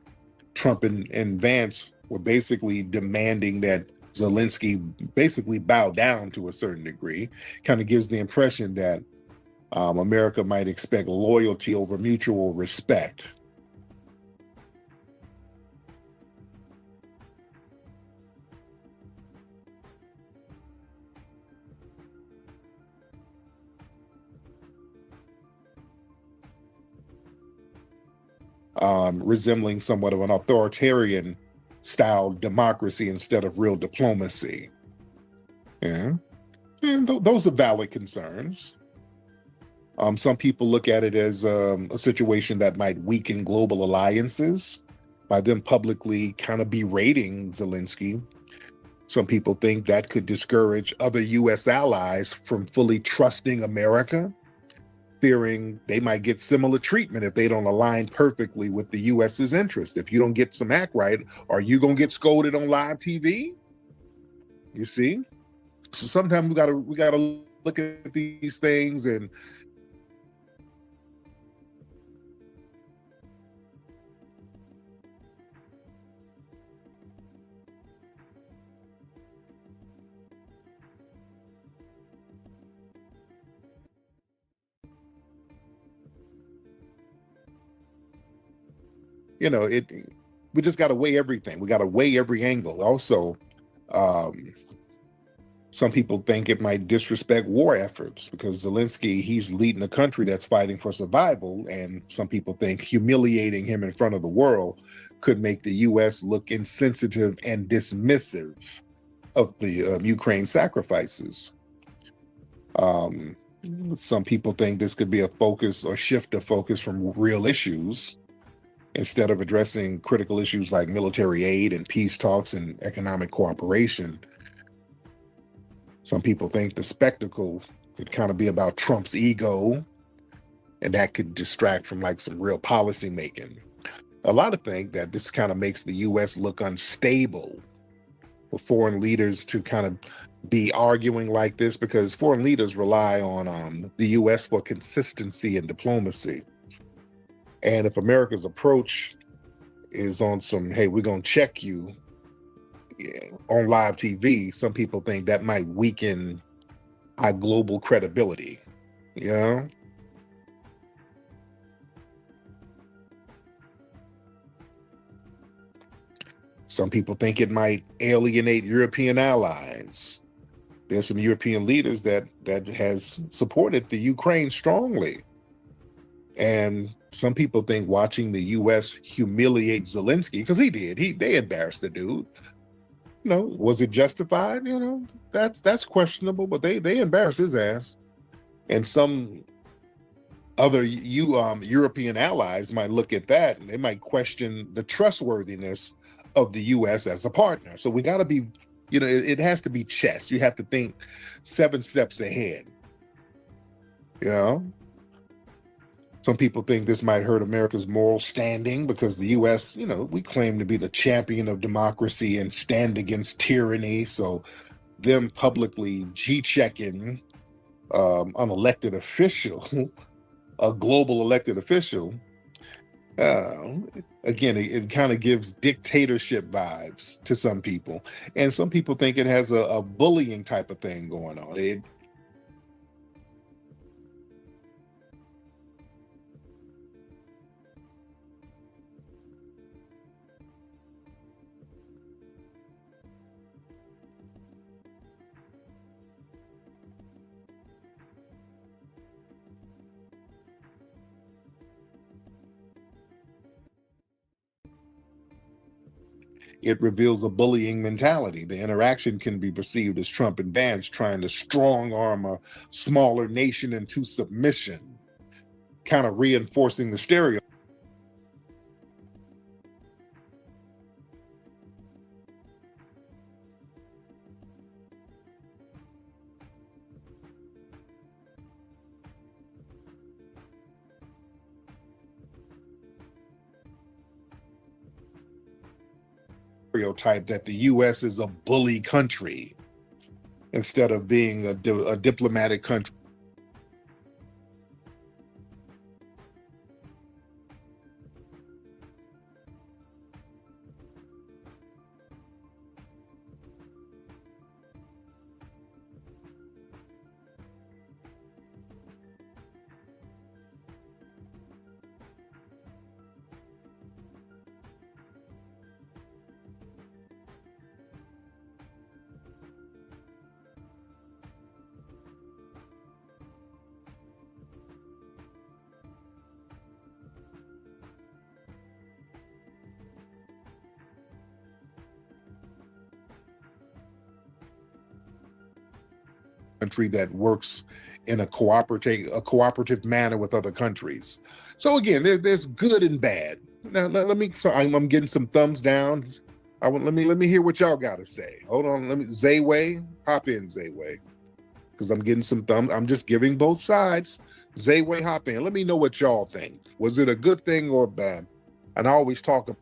Trump and Vance were basically demanding that Zelensky basically bow down to a certain degree. Kind of gives the impression that America might expect loyalty over mutual respect. Resembling somewhat of an authoritarian style democracy instead of real diplomacy. Yeah. And those are valid concerns. Some people look at it as a situation that might weaken global alliances by them publicly kind of berating Zelensky. Some people think that could discourage other U.S. allies from fully trusting America, fearing they might get similar treatment if they don't align perfectly with the U.S.'s interest. If you don't get some act right, are you going to get scolded on live TV? You see? So sometimes we gotta look at these things and we just got to weigh everything. We got to weigh every angle. Also, some people think it might disrespect war efforts because Zelensky, he's leading a country that's fighting for survival. And some people think humiliating him in front of the world could make the U.S. look insensitive and dismissive of the Ukraine sacrifices. Some people think this could be a focus or shift of focus from real issues instead of addressing critical issues like military aid and peace talks and economic cooperation. Some people think the spectacle could kind of be about Trump's ego, and that could distract from like some real policy making. A lot of think that this kind of makes the U.S. look unstable for foreign leaders to kind of be arguing like this, because foreign leaders rely on the U.S. for consistency and diplomacy. And if America's approach is on some, hey, we're going to check you on live TV, some people think that might weaken our global credibility, you know? Some people think it might alienate European allies. There's some European leaders that has supported the Ukraine strongly. And some people think watching the U.S. humiliate Zelensky, because he did, they embarrassed the dude. Was it justified? That's questionable, but they embarrassed his ass. And some other European allies might look at that and they might question the trustworthiness of the U.S. as a partner. So we got to be, it has to be chess. You have to think 7 steps ahead. Some people think this might hurt America's moral standing because the U.S., we claim to be the champion of democracy and stand against tyranny. So them publicly G-checking an elected official, a global elected official, again, it kind of gives dictatorship vibes to some people. And some people think it has a bullying type of thing going on. It reveals a bullying mentality. The interaction can be perceived as Trump and Vance trying to strong arm a smaller nation into submission, kind of reinforcing the stereotype. Stereotype that the U.S. is a bully country instead of being a diplomatic country. Country that works in a cooperative manner with other countries. So again, there's good and bad. Now let me. So I'm getting some thumbs downs. Let me hear what y'all got to say. Hold on. Zayway, hop in, Zayway, because I'm getting some thumbs. I'm just giving both sides. Zayway, hop in. Let me know what y'all think. Was it a good thing or bad? And I always talk about.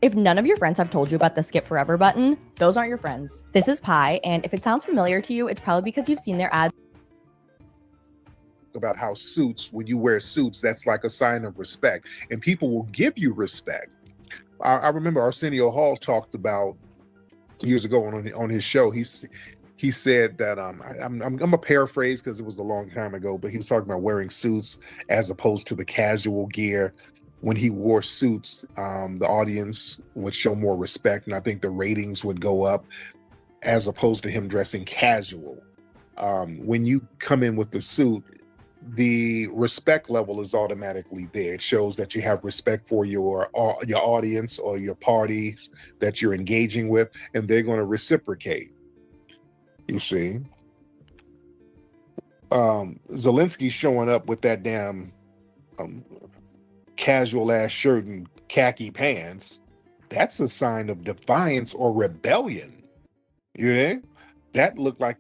If none of your friends have told you about the Skip Forever button, those aren't your friends. This is Pi, and if it sounds familiar to you, it's probably because you've seen their ads. About how when you wear suits, that's like a sign of respect, and people will give you respect. I remember Arsenio Hall talked about years ago on his show. He said that I'm gonna paraphrase because it was a long time ago, but he was talking about wearing suits as opposed to the casual gear. When he wore suits, the audience would show more respect, and I think the ratings would go up as opposed to him dressing casual. When you come in with the suit, the respect level is automatically there. It shows that you have respect for your audience or your parties that you're engaging with, and they're going to reciprocate. You see, Zelensky showing up with that damn casual ass shirt and khaki pants, that's a sign of defiance or rebellion. Yeah, that looked like.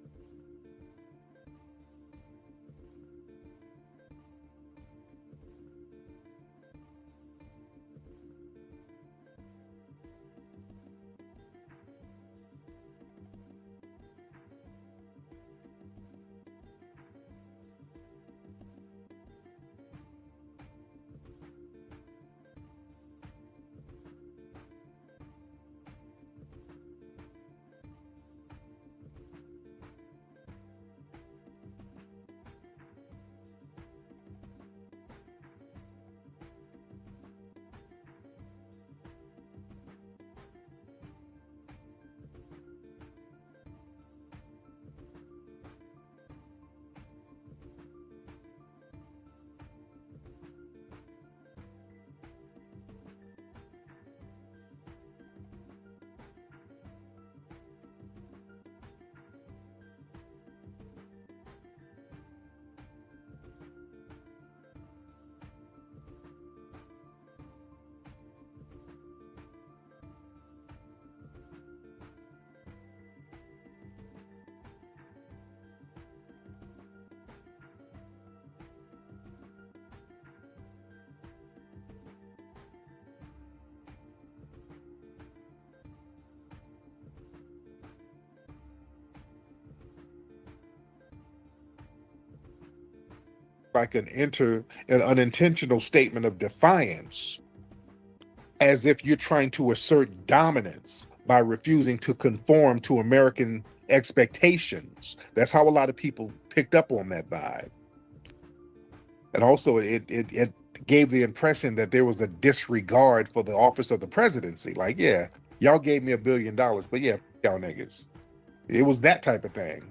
like an unintentional statement of defiance, as if you're trying to assert dominance by refusing to conform to American expectations. That's how a lot of people picked up on that vibe. And also it gave the impression that there was a disregard for the office of the presidency. Like, yeah, y'all gave me $1 billion, but yeah, y'all niggas. It was that type of thing.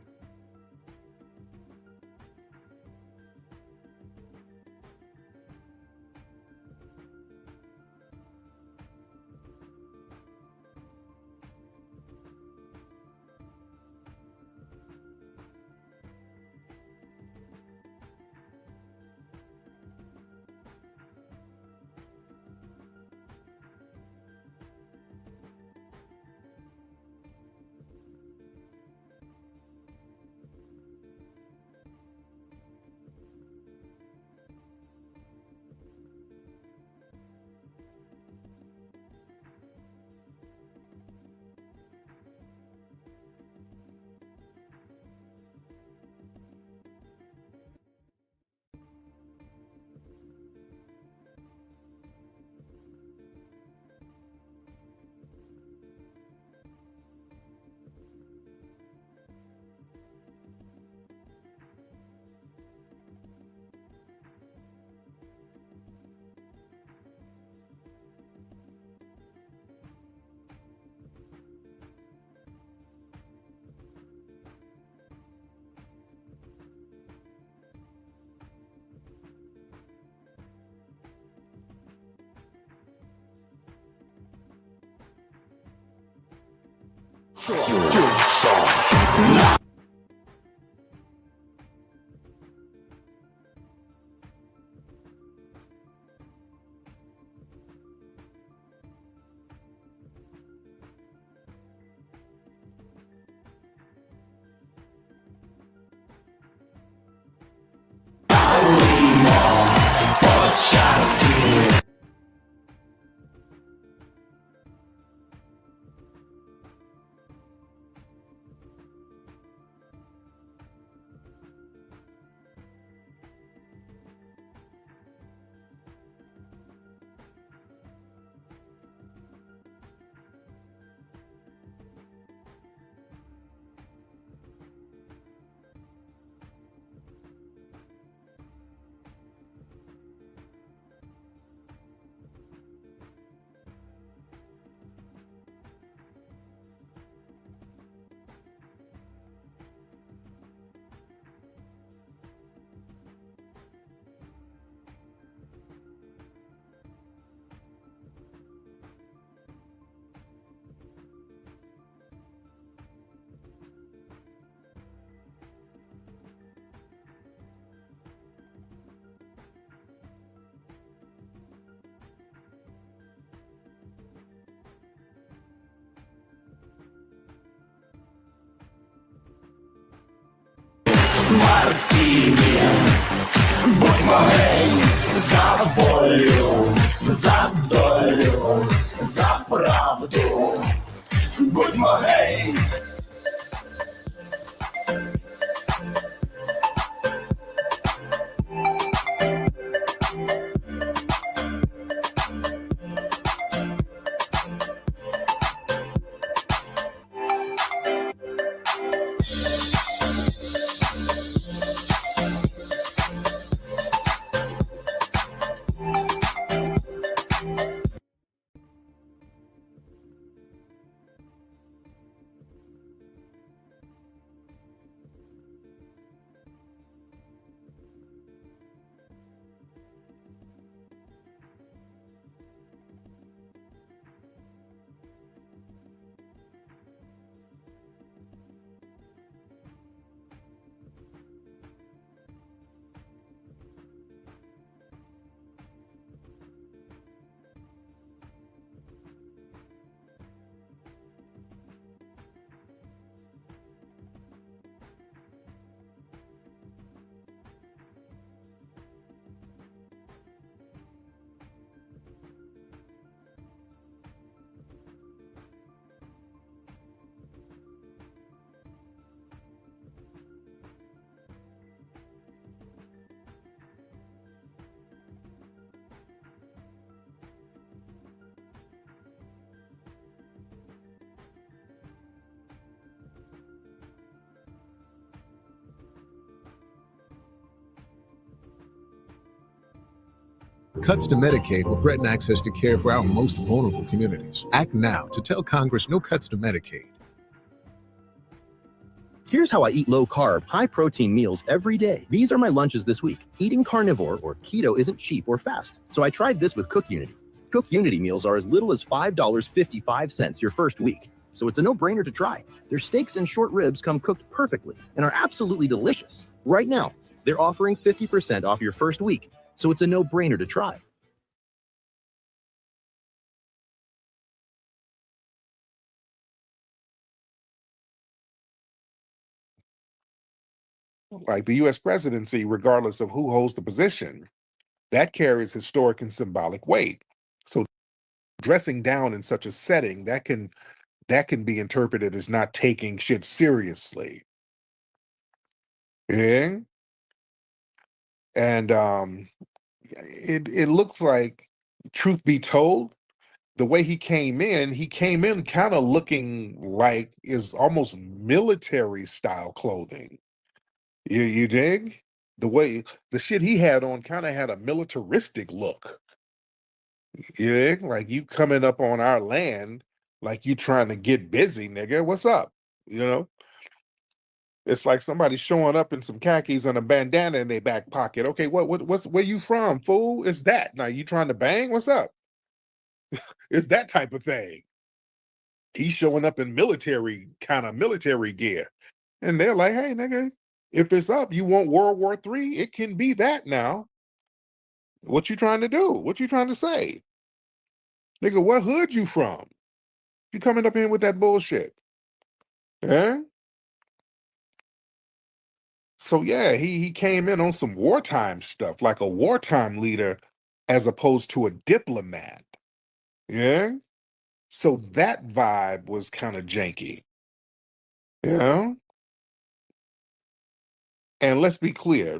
Marcinie, будьмо гей, за волю, за долю, за правду, будьмо гей. Cuts to Medicaid will threaten access to care for our most vulnerable communities. Act now to tell Congress no cuts to Medicaid. Here's how I eat low-carb, high-protein meals every day. These are my lunches this week. Eating carnivore or keto isn't cheap or fast, so I tried this with Cook Unity. Cook Unity meals are as little as $5.55 your first week, so it's a no-brainer to try. Their steaks and short ribs come cooked perfectly and are absolutely delicious. Right now, they're offering 50% off your first week, so it's a no-brainer to try. Like the U.S. presidency, regardless of who holds the position, that carries historic and symbolic weight. So dressing down in such a setting, that can be interpreted as not taking shit seriously. Yeah. And it looks like, truth be told, the way he came in kind of looking like is almost military style clothing. You dig? The shit he had on kind of had a militaristic look. You dig? Like you coming up on our land, like you trying to get busy, nigga. What's up? You know? It's like somebody showing up in some khakis and a bandana in their back pocket. Okay, what's where you from, fool? It's that. Now you trying to bang? What's up? It's that type of thing. He's showing up in military gear. And they're like, hey, nigga, if it's up, you want World War III, it can be that now. What you trying to do? What you trying to say? Nigga, what hood you from? You coming up in with that bullshit? Yeah? So yeah, he came in on some wartime stuff, like a wartime leader as opposed to a diplomat. Yeah? So that vibe was kind of janky. Yeah? And let's be clear.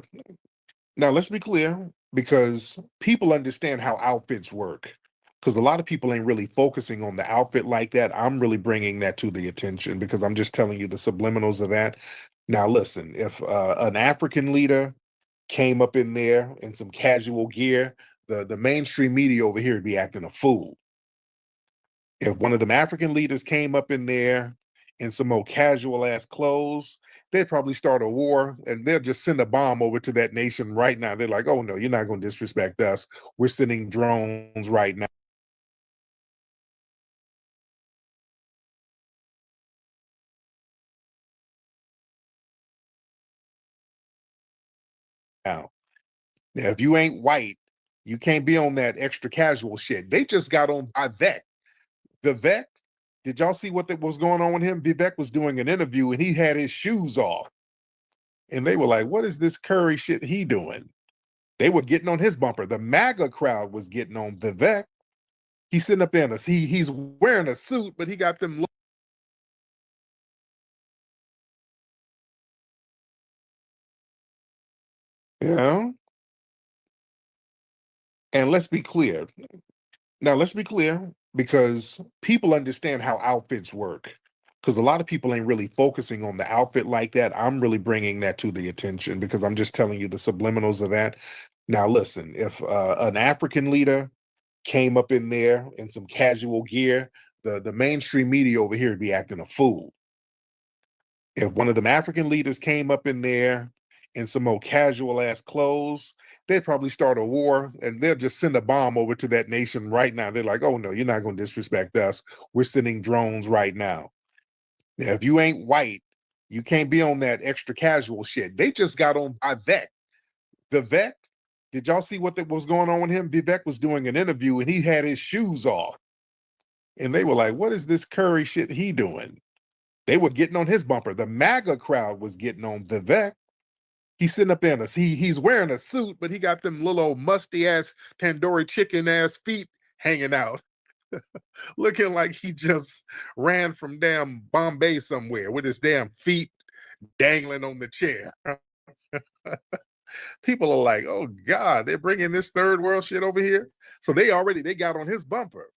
Now, let's be clear, because people understand how outfits work. Because a lot of people ain't really focusing on the outfit like that. I'm really bringing that to the attention because I'm just telling you the subliminals of that. Now, listen, if an African leader came up in there in some casual gear, the mainstream media over here would be acting a fool. If one of them African leaders came up in there in some more casual ass clothes, they'd probably start a war and they'll just send a bomb over to that nation right now. They're like, oh no, you're not going to disrespect us. We're sending drones right now. Now, if you ain't white, you can't be on that extra casual shit. They just got on Vivek. Vivek, did y'all see what was going on with him? Vivek was doing an interview and he had his shoes off. And they were like, what is this curry shit he doing? They were getting on his bumper. The MAGA crowd was getting on Vivek. He's sitting up there in he's wearing a suit, but he got them. Yeah. And let's be clear. Now, let's be clear, because people understand how outfits work. Because a lot of people ain't really focusing on the outfit like that. I'm really bringing that to the attention because I'm just telling you the subliminals of that. Now, listen, if an African leader came up in there in some casual gear, the mainstream media over here would be acting a fool. If one of them African leaders came up in there in some more casual ass clothes, they'd probably start a war and they'll just send a bomb over to that nation right now. They're like, oh no, you're not going to disrespect us. We're sending drones right now. Now, if you ain't white, you can't be on that extra casual shit. They just got on Vivek. Vivek, did y'all see what was going on with him? Vivek was doing an interview and he had his shoes off. And they were like, what is this curry shit he doing? They were getting on his bumper. The MAGA crowd was getting on Vivek. He's sitting up there in he's wearing a suit, but he got them little old musty ass tandoori chicken ass feet hanging out. Looking like he just ran from damn Bombay somewhere with his damn feet dangling on the chair. People are like, oh God, they're bringing this third world shit over here. So they got on his bumper.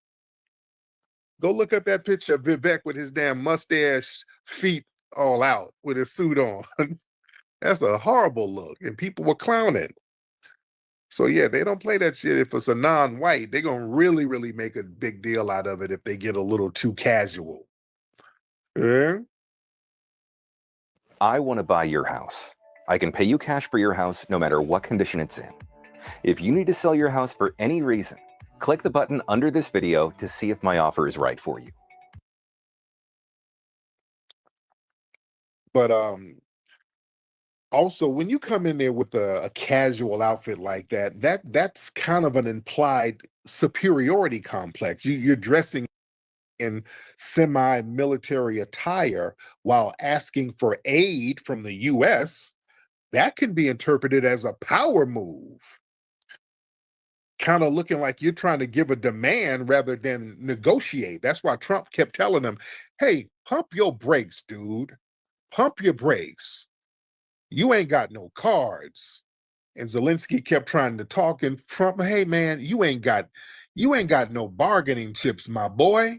Go look at that picture of Vivek with his damn mustache feet all out with his suit on. That's a horrible look. And people were clowning. So yeah, they don't play that shit. If it's a non-white, they're gonna really, really make a big deal out of it if they get a little too casual. Yeah. I want to buy your house. I can pay you cash for your house no matter what condition it's in. If you need to sell your house for any reason, click the button under this video to see if my offer is right for you. But also, when you come in there with a casual outfit like that's kind of an implied superiority complex. You're dressing in semi-military attire while asking for aid from the U.S. That can be interpreted as a power move. Kind of looking like you're trying to give a demand rather than negotiate. That's why Trump kept telling them, hey, pump your brakes, dude. Pump your brakes. You ain't got no cards. And Zelensky kept trying to talk, and Trump, hey man, you ain't got no bargaining chips, my boy.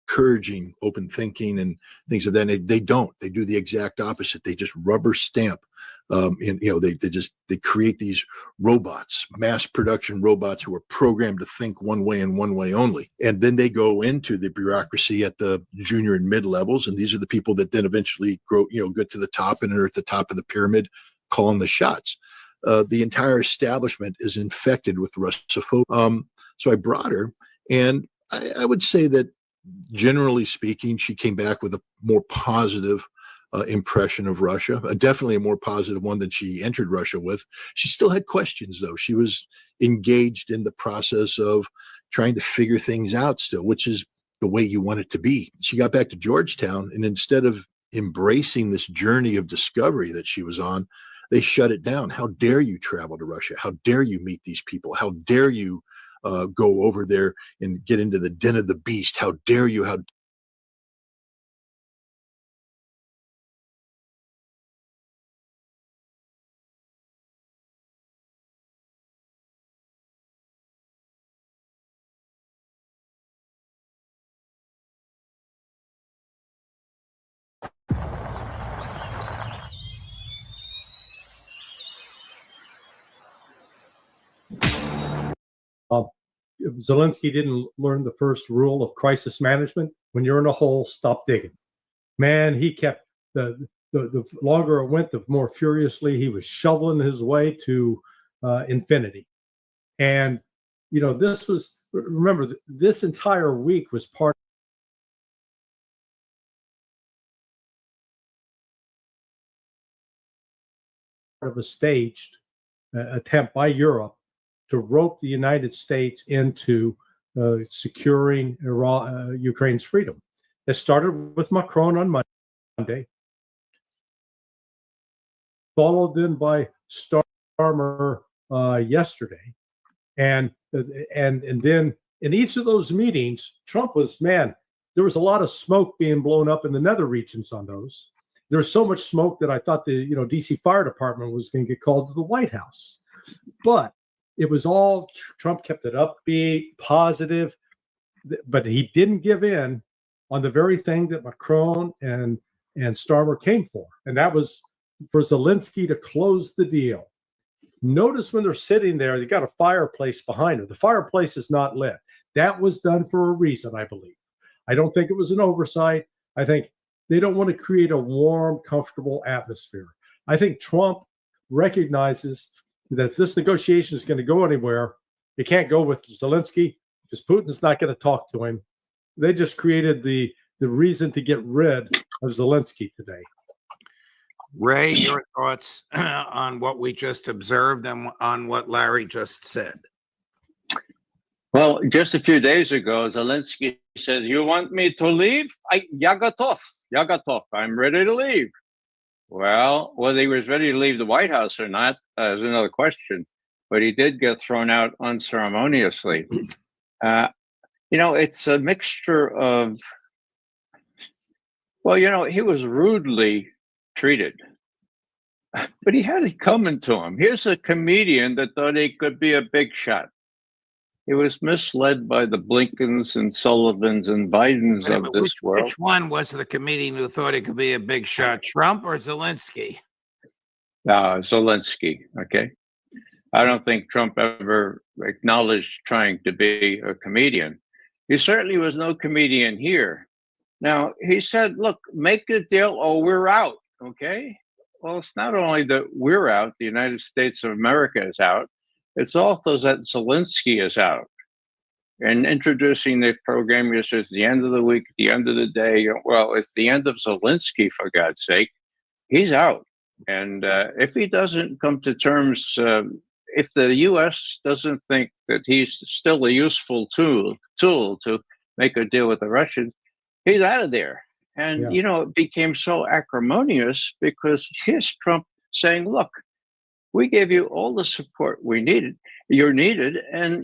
Encouraging open thinking and things of that. They don't. They do the exact opposite. They just rubber stamp. And they create these robots, mass production robots who are programmed to think one way and one way only. And then they go into the bureaucracy at the junior and mid levels, and these are the people that then eventually grow, get to the top and are at the top of the pyramid, calling the shots. The entire establishment is infected with Russophobia. So I brought her, and I would say that, generally speaking, she came back with a more positive impression of Russia, definitely a more positive one than she entered Russia with. She still had questions, though. She was engaged in the process of trying to figure things out still, which is the way you want it to be. She got back to Georgetown, and instead of embracing this journey of discovery that she was on, they shut it down. How dare you travel to Russia? How dare you meet these people? How dare you go over there and get into the den of the beast? How dare you? How Zelensky didn't learn the first rule of crisis management. When you're in a hole, stop digging. Man, he kept the longer it went, the more furiously he was shoveling his way to infinity. And this was, remember, this entire week was part of a staged attempt by Europe to rope the United States into securing Ukraine's freedom. It started with Macron on Monday, followed then by Starmer yesterday, and then in each of those meetings, Trump was, there was a lot of smoke being blown up in the nether regions on those. There was so much smoke that I thought the DC Fire Department was going to get called to the White House. But it was all, Trump kept it upbeat, positive, but he didn't give in on the very thing that Macron and Starmer came for, and that was for Zelensky to close the deal. Notice when they're sitting there, they got a fireplace behind them. The fireplace is not lit. That was done for a reason, I believe. I don't think it was an oversight. I think they don't want to create a warm, comfortable atmosphere. I think Trump recognizes that if this negotiation is going to go anywhere, it can't go with Zelensky because Putin's not going to talk to him. They just created the reason to get rid of Zelensky today. Ray, your thoughts on what we just observed and on what Larry just said? Well, just a few days ago, Zelensky says, "You want me to leave? Я готов. I'm ready to leave." Well, whether he was ready to leave the White House or not is another question. But he did get thrown out unceremoniously. It's a mixture of, he was rudely treated. But he had it coming to him. Here's a comedian that thought he could be a big shot. He was misled by the Blinkens and Sullivans and Bidens of this world. Which one was the comedian who thought he could be a big shot, Trump or Zelensky? Zelensky, okay? I don't think Trump ever acknowledged trying to be a comedian. He certainly was no comedian here. Now, he said, look, make a deal or we're out, okay? Well, it's not only that we're out, the United States of America is out, it's also that Zelensky is out. And introducing the program, you said, it's the end of the week, the end of the day. Well, it's the end of Zelensky, for God's sake. He's out. And if he doesn't come to terms, if the U.S. doesn't think that he's still a useful tool to make a deal with the Russians, he's out of there. And, it became so acrimonious because here's Trump saying, look, we gave you all the support you're needed. And,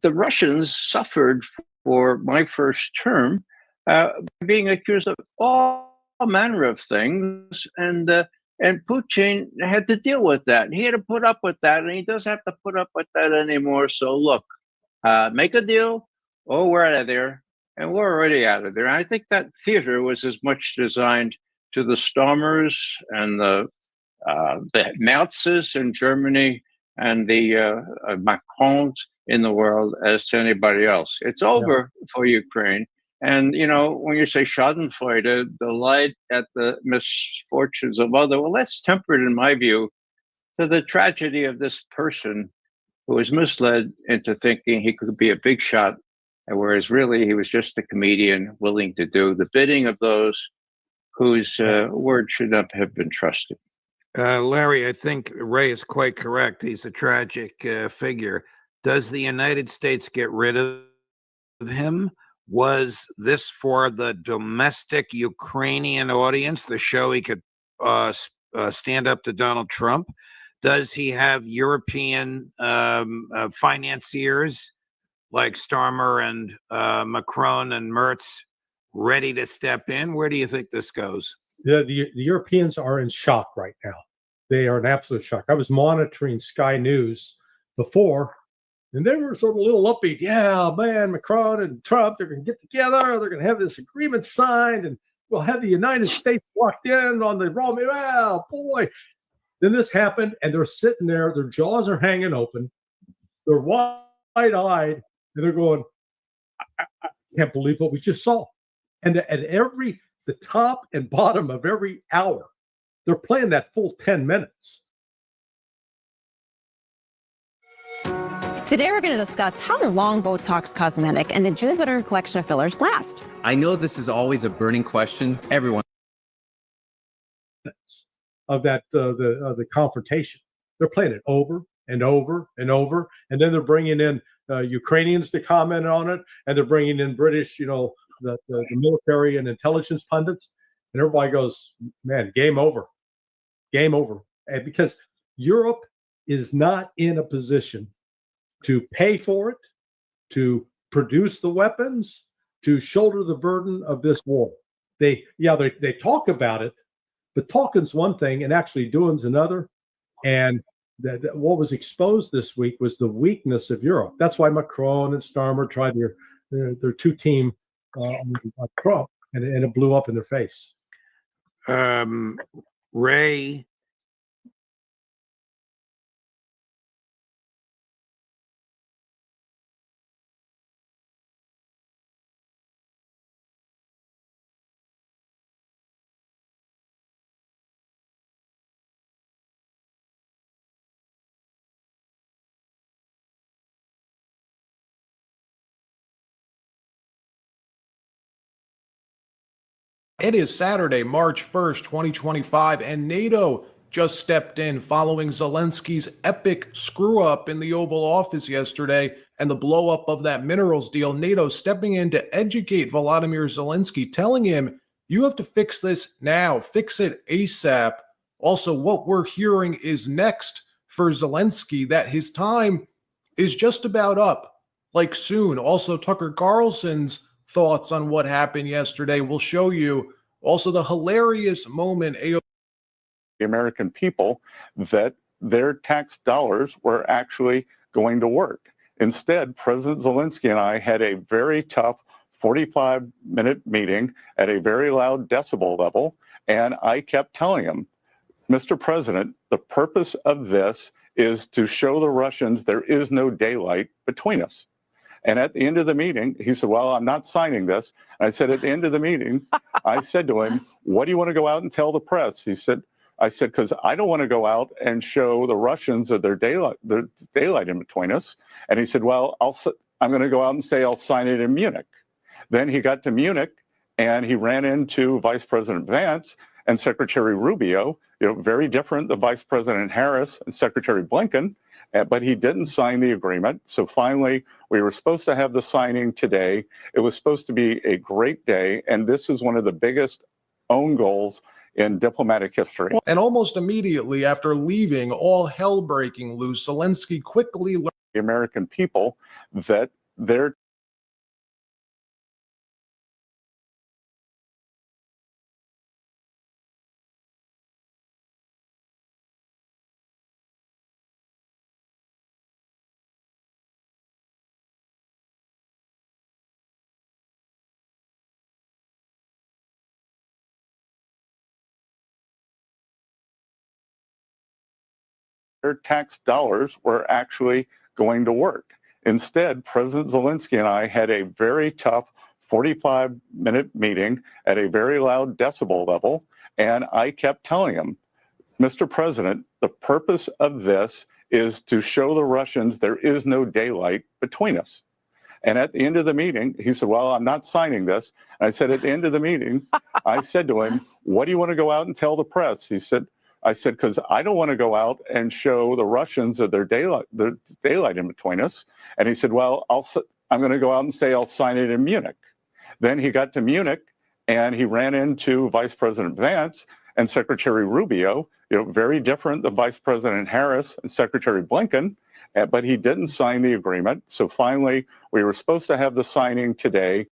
the Russians suffered for my first term being accused of all manner of things. And Putin had to deal with that. He had to put up with that. And he doesn't have to put up with that anymore. So look, make a deal. Oh, we're out of there. And we're already out of there. I think that theater was as much designed to the Stormers and the Merzes in Germany and the Macrons in the world as to anybody else. It's over for Ukraine. And, when you say Schadenfreude, the light at the misfortunes of others, well, that's tempered, in my view, to the tragedy of this person who was misled into thinking he could be a big shot, whereas really he was just a comedian willing to do the bidding of those whose word should not have been trusted. Larry, I think Ray is quite correct. He's a tragic figure. Does the United States get rid of him? Was this for the domestic Ukrainian audience, the show he could stand up to Donald Trump? Does he have European financiers like Starmer and Macron and Merz ready to step in? Where do you think this goes? The Europeans are in shock right now. They are in absolute shock. I was monitoring Sky News before, and they were sort of a little upbeat. Yeah, man, Macron and Trump, they're going to get together. They're going to have this agreement signed, and we'll have the United States locked in on the raw. Well, boy. Then this happened, and they're sitting there. Their jaws are hanging open. They're wide-eyed, and they're going, I can't believe what we just saw. And at the top and bottom of every hour, they're playing that full 10 minutes. Today, we're going to discuss how the long Botox cosmetic and the Jupiter collection of fillers last. I know this is always a burning question. Everyone. Of that, the confrontation. They're playing it over and over and over. And then they're bringing in Ukrainians to comment on it. And they're bringing in British, the military and intelligence pundits. And everybody goes, man, game over. Game over. And because Europe is not in a position to pay for it, to produce the weapons, to shoulder the burden of this war. They talk about it, but talking's one thing and actually doing's another. And what was exposed this week was the weakness of Europe. That's why Macron and Starmer tried their two-team on Trump, and it blew up in their face. Ray, It is Saturday, March 1st, 2025, and NATO just stepped in following Zelensky's epic screw-up in the Oval Office yesterday and the blow-up of that minerals deal. NATO stepping in to educate Volodymyr Zelensky, telling him, you have to fix this now, fix it ASAP. Also, what we're hearing is next for Zelensky, that his time is just about up, like soon. Also, Tucker Carlson's thoughts on what happened yesterday. We'll show you also the hilarious moment the American people that their tax dollars were actually going to work. Instead, President Zelensky and I had a very tough 45-minute meeting at a very loud decibel level, and I kept telling him, Mr. President, the purpose of this is to show the Russians there is no daylight between us. And at the end of the meeting, he said, well, I'm not signing this. And I said, at the end of the meeting, I said to him, what do you want to go out and tell the press? I said, because I don't want to go out and show the Russians that there's daylight in between us. And he said, well, I'm going to go out and say I'll sign it in Munich. Then he got to Munich and he ran into Vice President Vance and Secretary Rubio, very different than Vice President Harris and Secretary Blinken. But he didn't sign the agreement. So finally, we were supposed to have the signing today. It was supposed to be a great day. And this is one of the biggest own goals in diplomatic history. And almost immediately after leaving, all hell breaking loose, Zelensky quickly learned the American people that their tax dollars were actually going to work. Instead, President Zelensky and I had a very tough 45-minute meeting at a very loud decibel level, and I kept telling him, Mr. President, the purpose of this is to show the Russians there is no daylight between us. And at the end of the meeting, he said, well, I'm not signing this. And I said, at the end of the meeting, I said to him, what do you want to go out and tell the press? I said, because I don't want to go out and show the Russians that there's daylight in between us. And he said, well, I'm going to go out and say I'll sign it in Munich. Then he got to Munich and he ran into Vice President Vance and Secretary Rubio, very different than Vice President Harris and Secretary Blinken, but he didn't sign the agreement. So finally, we were supposed to have the signing today.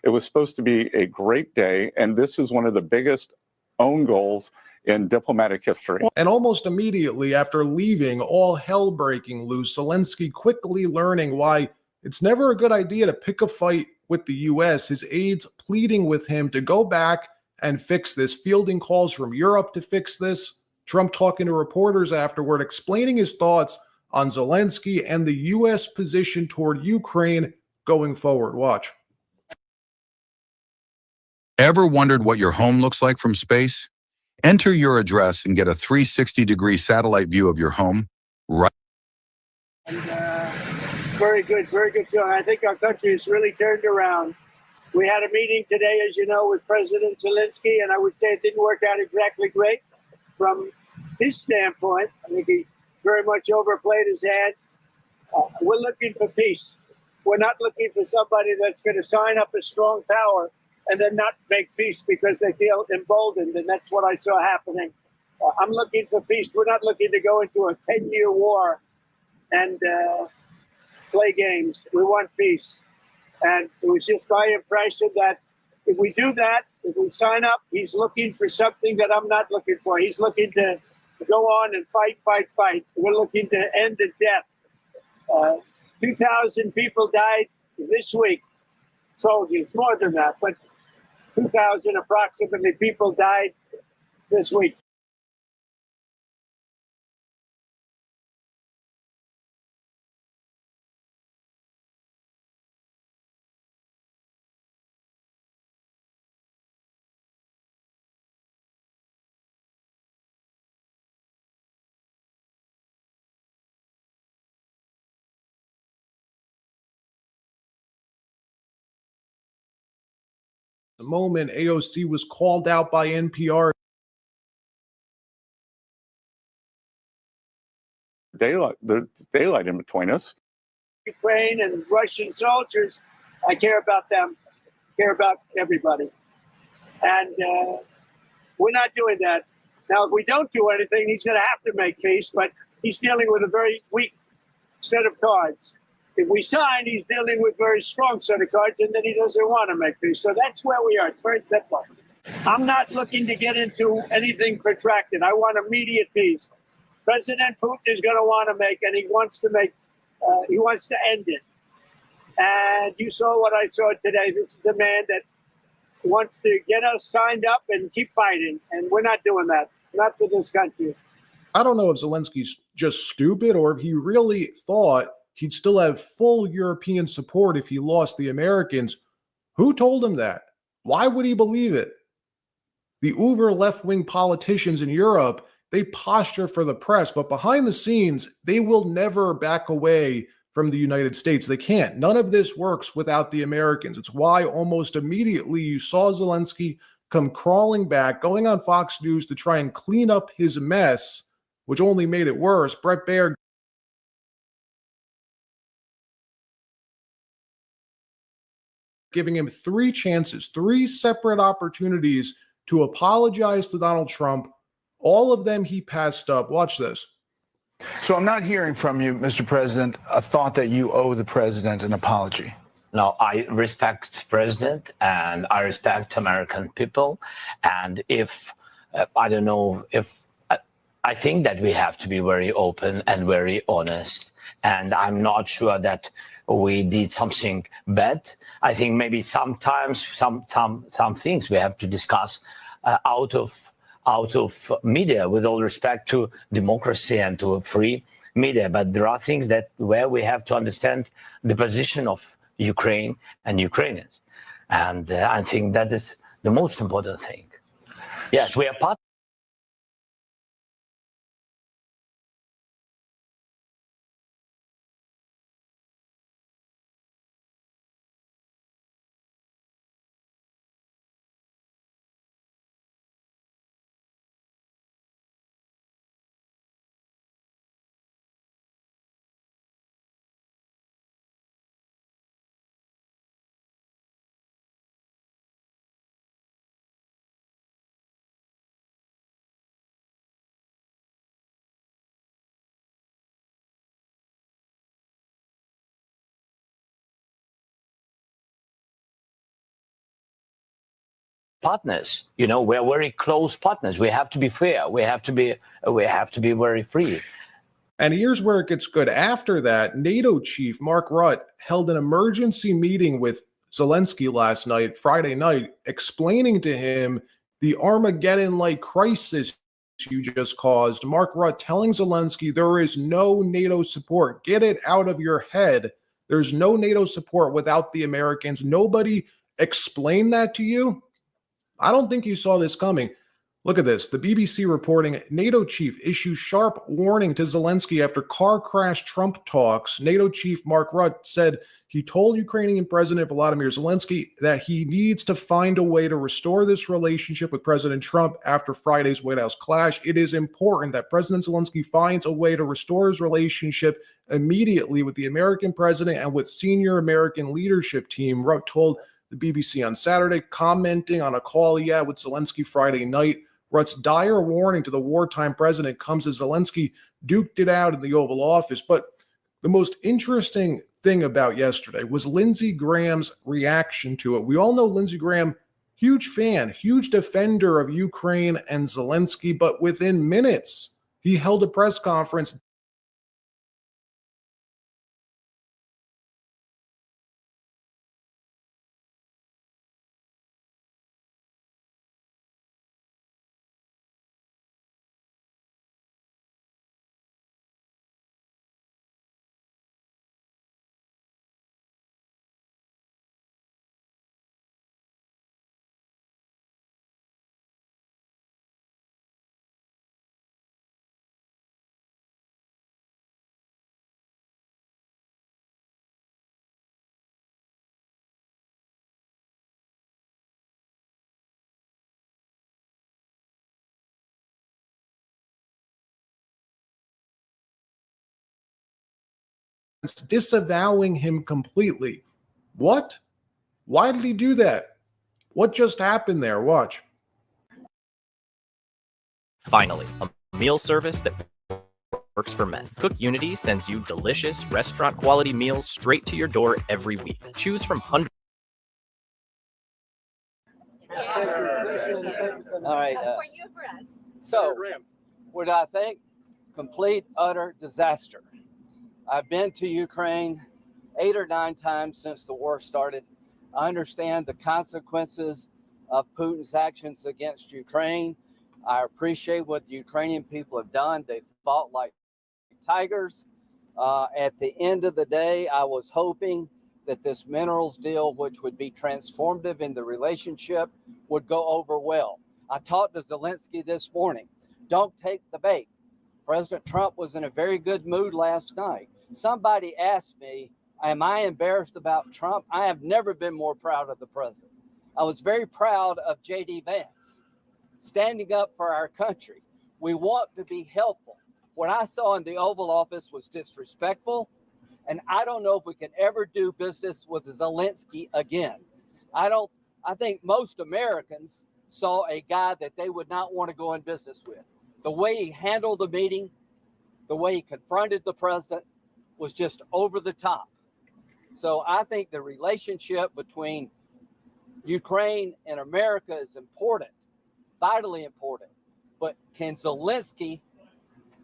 It was supposed to be a great day, and this is one of the biggest own goals in diplomatic history. And almost immediately after leaving, all hell breaking loose, Zelensky quickly learning why it's never a good idea to pick a fight with the U.S., his aides pleading with him to go back and fix this, fielding calls from Europe to fix this. Trump talking to reporters afterward, explaining his thoughts on Zelensky and the U.S. position toward Ukraine going forward. Watch. Ever wondered what your home looks like from space? Enter your address and get a 360-degree satellite view of your home right. And, very good feeling. I think our country has really turned around. We had a meeting today, as you know, with President Zelensky, and I would say it didn't work out exactly great from his standpoint. I think he very much overplayed his hand. We're looking for peace. We're not looking for somebody that's going to sign up a strong power and then not make peace because they feel emboldened, and that's what I saw happening. I'm looking for peace. We're not looking to go into a 10-year war and play games. We want peace. And it was just my impression that if we do that, if we sign up, he's looking for something that I'm not looking for. He's looking to go on and fight. We're looking to end the death. 2,000 people died this week. Soldiers, more than that, but 2,000 approximately people died this week. The moment AOC was called out by NPR. There's daylight in between us. Ukraine and Russian soldiers, I care about them, care about everybody. And we're not doing that. Now, if we don't do anything, he's going to have to make peace, but he's dealing with a very weak set of cards. If we sign, he's dealing with a very strong set of cards, and then he doesn't want to make peace. So that's where we are. It's very simple. I'm not looking to get into anything protracted. I want immediate peace. President Putin is going to want to make, and he wants to end it. And you saw what I saw today. This is a man that wants to get us signed up and keep fighting, and we're not doing that. Not to this country. I don't know if Zelensky's just stupid or if he really thought he'd still have full European support if he lost the Americans. Who told him that? Why would he believe it? The uber left-wing politicians in Europe, they posture for the press, but behind the scenes, they will never back away from the United States. They can't. None of this works without the Americans. It's why almost immediately you saw Zelensky come crawling back, going on Fox News to try and clean up his mess, which only made it worse. Brett Baird giving him 3 chances, 3 separate opportunities to apologize to Donald Trump. All of them he passed up. Watch this. So I'm not hearing from you, Mr. President, a thought that you owe the president an apology. No, I respect president and I respect American people. And if, I don't know, if I think that we have to be very open and very honest. And I'm not sure that we did something bad. I think maybe sometimes some things we have to discuss out of media, with all respect to democracy and to a free media. But there are things that where we have to understand the position of Ukraine and Ukrainians. And I think that is the most important thing. Yes, we are part. Partners, you know, we're very close partners. We have to be fair. We have to be very free. And here's where it gets good. After that, NATO chief Mark Rutte held an emergency meeting with Zelensky last night, Friday night, explaining to him the Armageddon-like crisis you just caused. Mark Rutte telling Zelensky there is no NATO support. Get it out of your head. There's no NATO support without the Americans. Nobody explained that to you? I don't think you saw this coming. Look at this. The BBC reporting NATO chief issues sharp warning to Zelensky after car crash Trump talks. NATO chief Mark Rutte said he told Ukrainian President Volodymyr Zelensky that he needs to find a way to restore this relationship with President Trump after Friday's White House clash. It is important that President Zelensky finds a way to restore his relationship immediately with the American president and with senior American leadership team, Rutte told the BBC on Saturday, commenting on a call he had with Zelensky Friday night. Rutte's dire warning to the wartime president comes as Zelensky duked it out in the Oval Office. But The most interesting thing about yesterday was Lindsey Graham's reaction to it. We all know Lindsey Graham, huge fan, huge defender of Ukraine and Zelensky, but within minutes, he held a press conference disavowing him completely. What? Why did he do that? What just happened there? Watch. Finally, a meal service that works for men. Cook Unity sends you delicious, restaurant-quality meals straight to your door every week. Choose from hundreds. All right. So, what do I think? Complete, utter disaster. I've been to Ukraine 8 or 9 times since the war started. I understand the consequences of Putin's actions against Ukraine. I appreciate what the Ukrainian people have done. They fought like tigers. At the end of the day, I was hoping that this minerals deal, which would be transformative in the relationship, would go over well. I talked to Zelensky this morning. Don't take the bait. President Trump was in a very good mood last night. Somebody asked me, am I embarrassed about Trump? I have never been more proud of the president. I was very proud of J.D. Vance standing up for our country. We want to be helpful. What I saw in the Oval Office was disrespectful, and I don't know if we can ever do business with Zelensky again. I think most Americans saw a guy that they would not want to go in business with. The way he handled the meeting, the way he confronted the president was just over the top. So I think the relationship between Ukraine and America is important, vitally important. But can Zelensky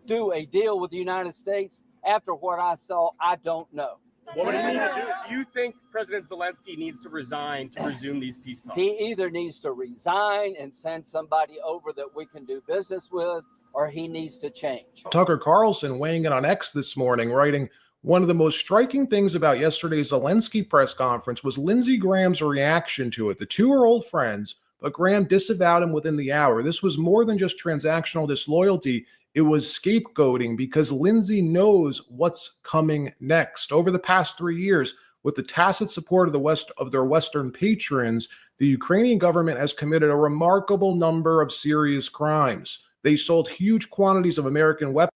do a deal with the United States? After what I saw, I don't know. What would he need to do? Do you think President Zelensky needs to resign to resume these peace talks? He either needs to resign and send somebody over that we can do business with, or he needs to change. Tucker Carlson weighing in on X this morning, writing, one of the most striking things about yesterday's Zelensky press conference was Lindsey Graham's reaction to it. The two are old friends, but Graham disavowed him within the hour. This was more than just transactional disloyalty. It was scapegoating because Lindsey knows what's coming next. Over the past 3 years, with the tacit support of their Western patrons, the Ukrainian government has committed a remarkable number of serious crimes. They sold huge quantities of American weapons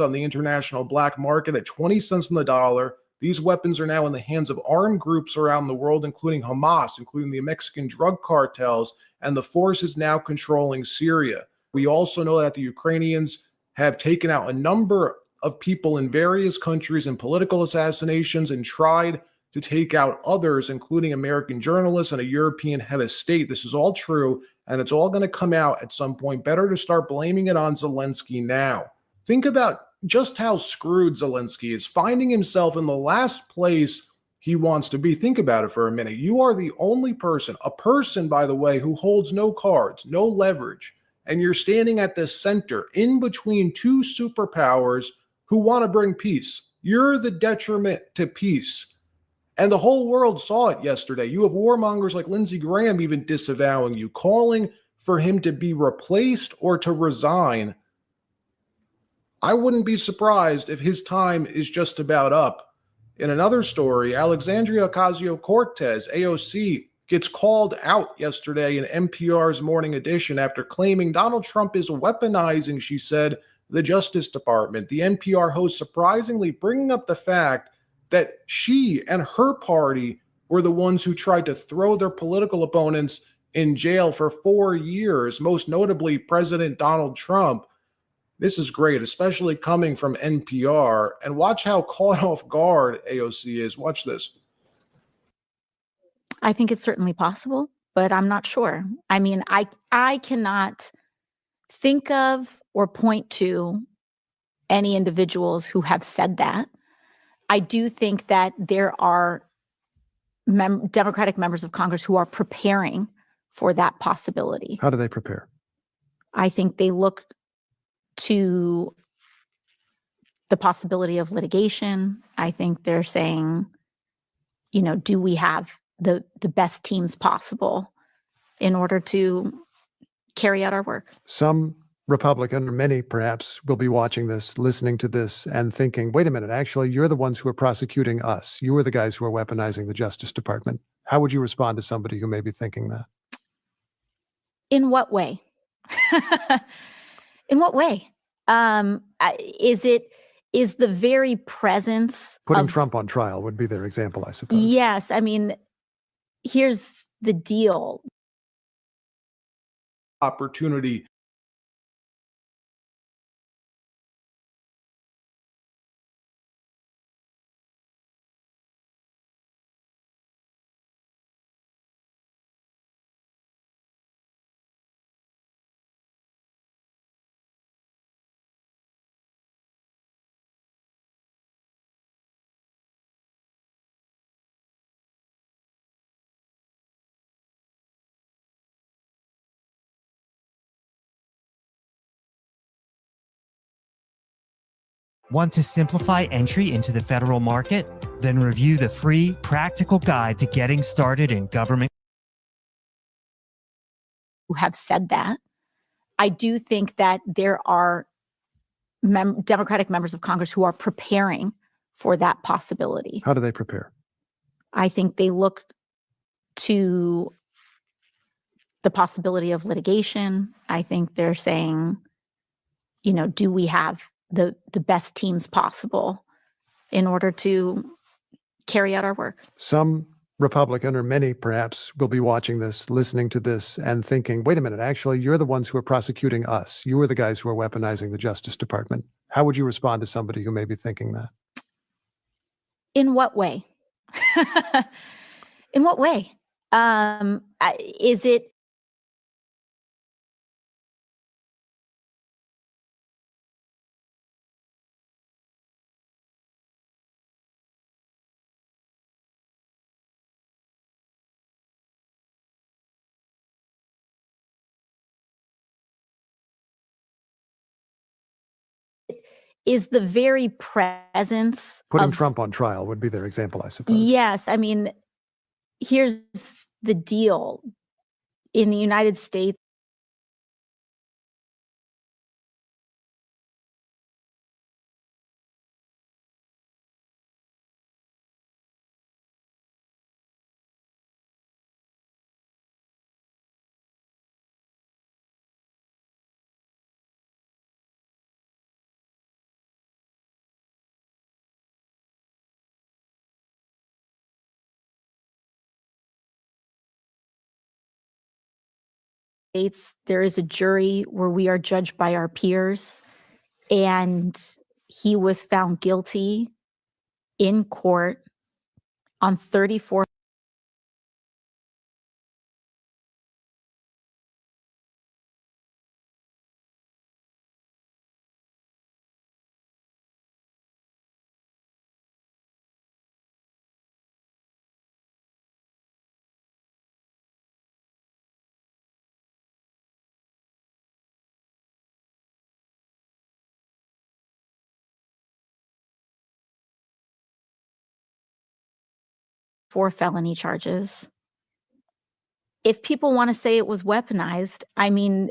on the international black market at 20 cents on the dollar. These weapons are now in the hands of armed groups around the world, including Hamas, including the Mexican drug cartels, and the forces now controlling Syria. We also know that the Ukrainians have taken out a number of people in various countries in political assassinations and tried to take out others, including American journalists and a European head of state. This is all true, and it's all going to come out at some point. Better to start blaming it on Zelensky now. Think about just how screwed Zelensky is, finding himself in the last place he wants to be. Think about it for a minute. You are the only person, a person, by the way, who holds no cards, no leverage, and you're standing at the center in between two superpowers who want to bring peace. You're the detriment to peace. And the whole world saw it yesterday. You have warmongers like Lindsey Graham even disavowing you, calling for him to be replaced or to resign. I wouldn't be surprised if his time is just about up. In another story, Alexandria Ocasio-Cortez, AOC, gets called out yesterday in NPR's Morning Edition after claiming Donald Trump is weaponizing, she said, the Justice Department. The NPR host surprisingly bringing up the fact that she and her party were the ones who tried to throw their political opponents in jail for 4 years, most notably President Donald Trump. This is great, especially coming from NPR. And watch how caught off guard AOC is. Watch this. I think it's certainly possible, but I'm not sure. I mean, I cannot think of or point to any individuals who have said that. I do think that there are Democratic members of Congress who are preparing for that possibility. How do they prepare? I think they look to the possibility of litigation. I think they're saying, do we have the best teams possible in order to carry out our work? Some Republican, or many perhaps, will be watching this, listening to this, and thinking, wait a minute, actually, you're the ones who are prosecuting us. You are the guys who are weaponizing the Justice Department. How would you respond to somebody who may be thinking that? In what way? In what way? Is the very presence Putting of Trump on trial would be their example, I suppose. Yes. I mean, here's the deal. Opportunity. Want to simplify entry into the federal market? Then review the free, practical guide to getting started in government. Who have said that. I do think that there are Democratic members of Congress who are preparing for that possibility. How do they prepare? I think they look to the possibility of litigation. I think they're saying, do we have the best teams possible in order to carry out our work? Some Republican, or many perhaps, will be watching this, listening to this, and thinking, wait a minute, actually, you're the ones who are prosecuting us. You are the guys who are weaponizing the Justice Department. How would you respond to somebody who may be thinking that? In what way? In what way? Is it is the very presence Putting of Trump on trial would be their example, I suppose. Yes. I mean, here's the deal. In the United States, there is a jury where we are judged by our peers, and he was found guilty in court on 34felony charges. If people want to say it was weaponized, I mean,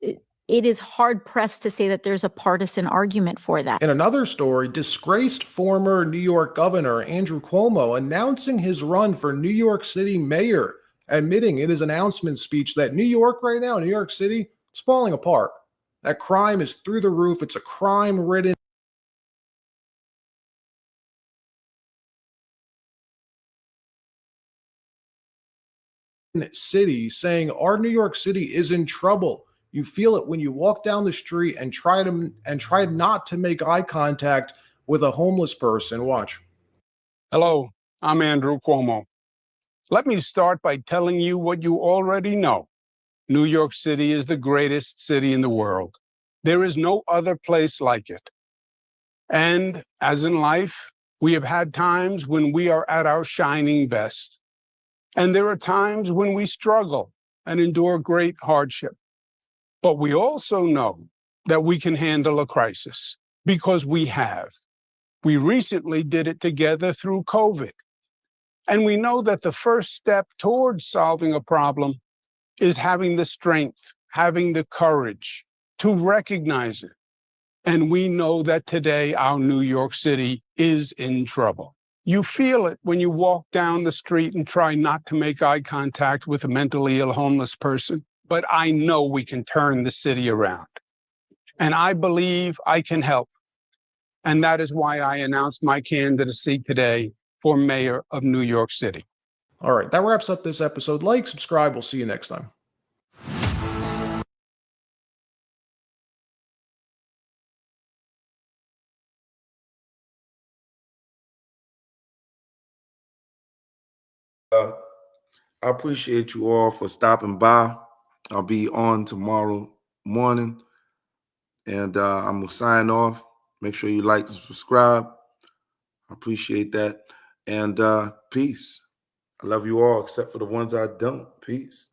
it is hard pressed to say that there's a partisan argument for that. In another story, disgraced former New York Governor Andrew Cuomo announcing his run for New York City mayor, admitting in his announcement speech that New York right now, New York City, is falling apart. That crime is through the roof. It's a crime-ridden City, saying our New York City is in trouble. You feel it when you walk down the street and try not to make eye contact with a homeless person. Watch. Hello, I'm Andrew Cuomo. Let me start by telling you what you already know. New York City is the greatest city in the world. There is no other place like it. And as in life, we have had times when we are at our shining best. And there are times when we struggle and endure great hardship. But we also know that we can handle a crisis because we have. We recently did it together through COVID. And we know that the first step towards solving a problem is having the strength, having the courage to recognize it. And we know that today our New York City is in trouble. You feel it when you walk down the street and try not to make eye contact with a mentally ill homeless person. But I know we can turn the city around. And I believe I can help. And that is why I announced my candidacy today for mayor of New York City. All right, that wraps up this episode. Like, subscribe. We'll see you next time. I appreciate you all for stopping by. I'll be on tomorrow morning, and I'm going to sign off. Make sure you like and subscribe. I appreciate that. And peace. I love you all, except for the ones I don't. Peace.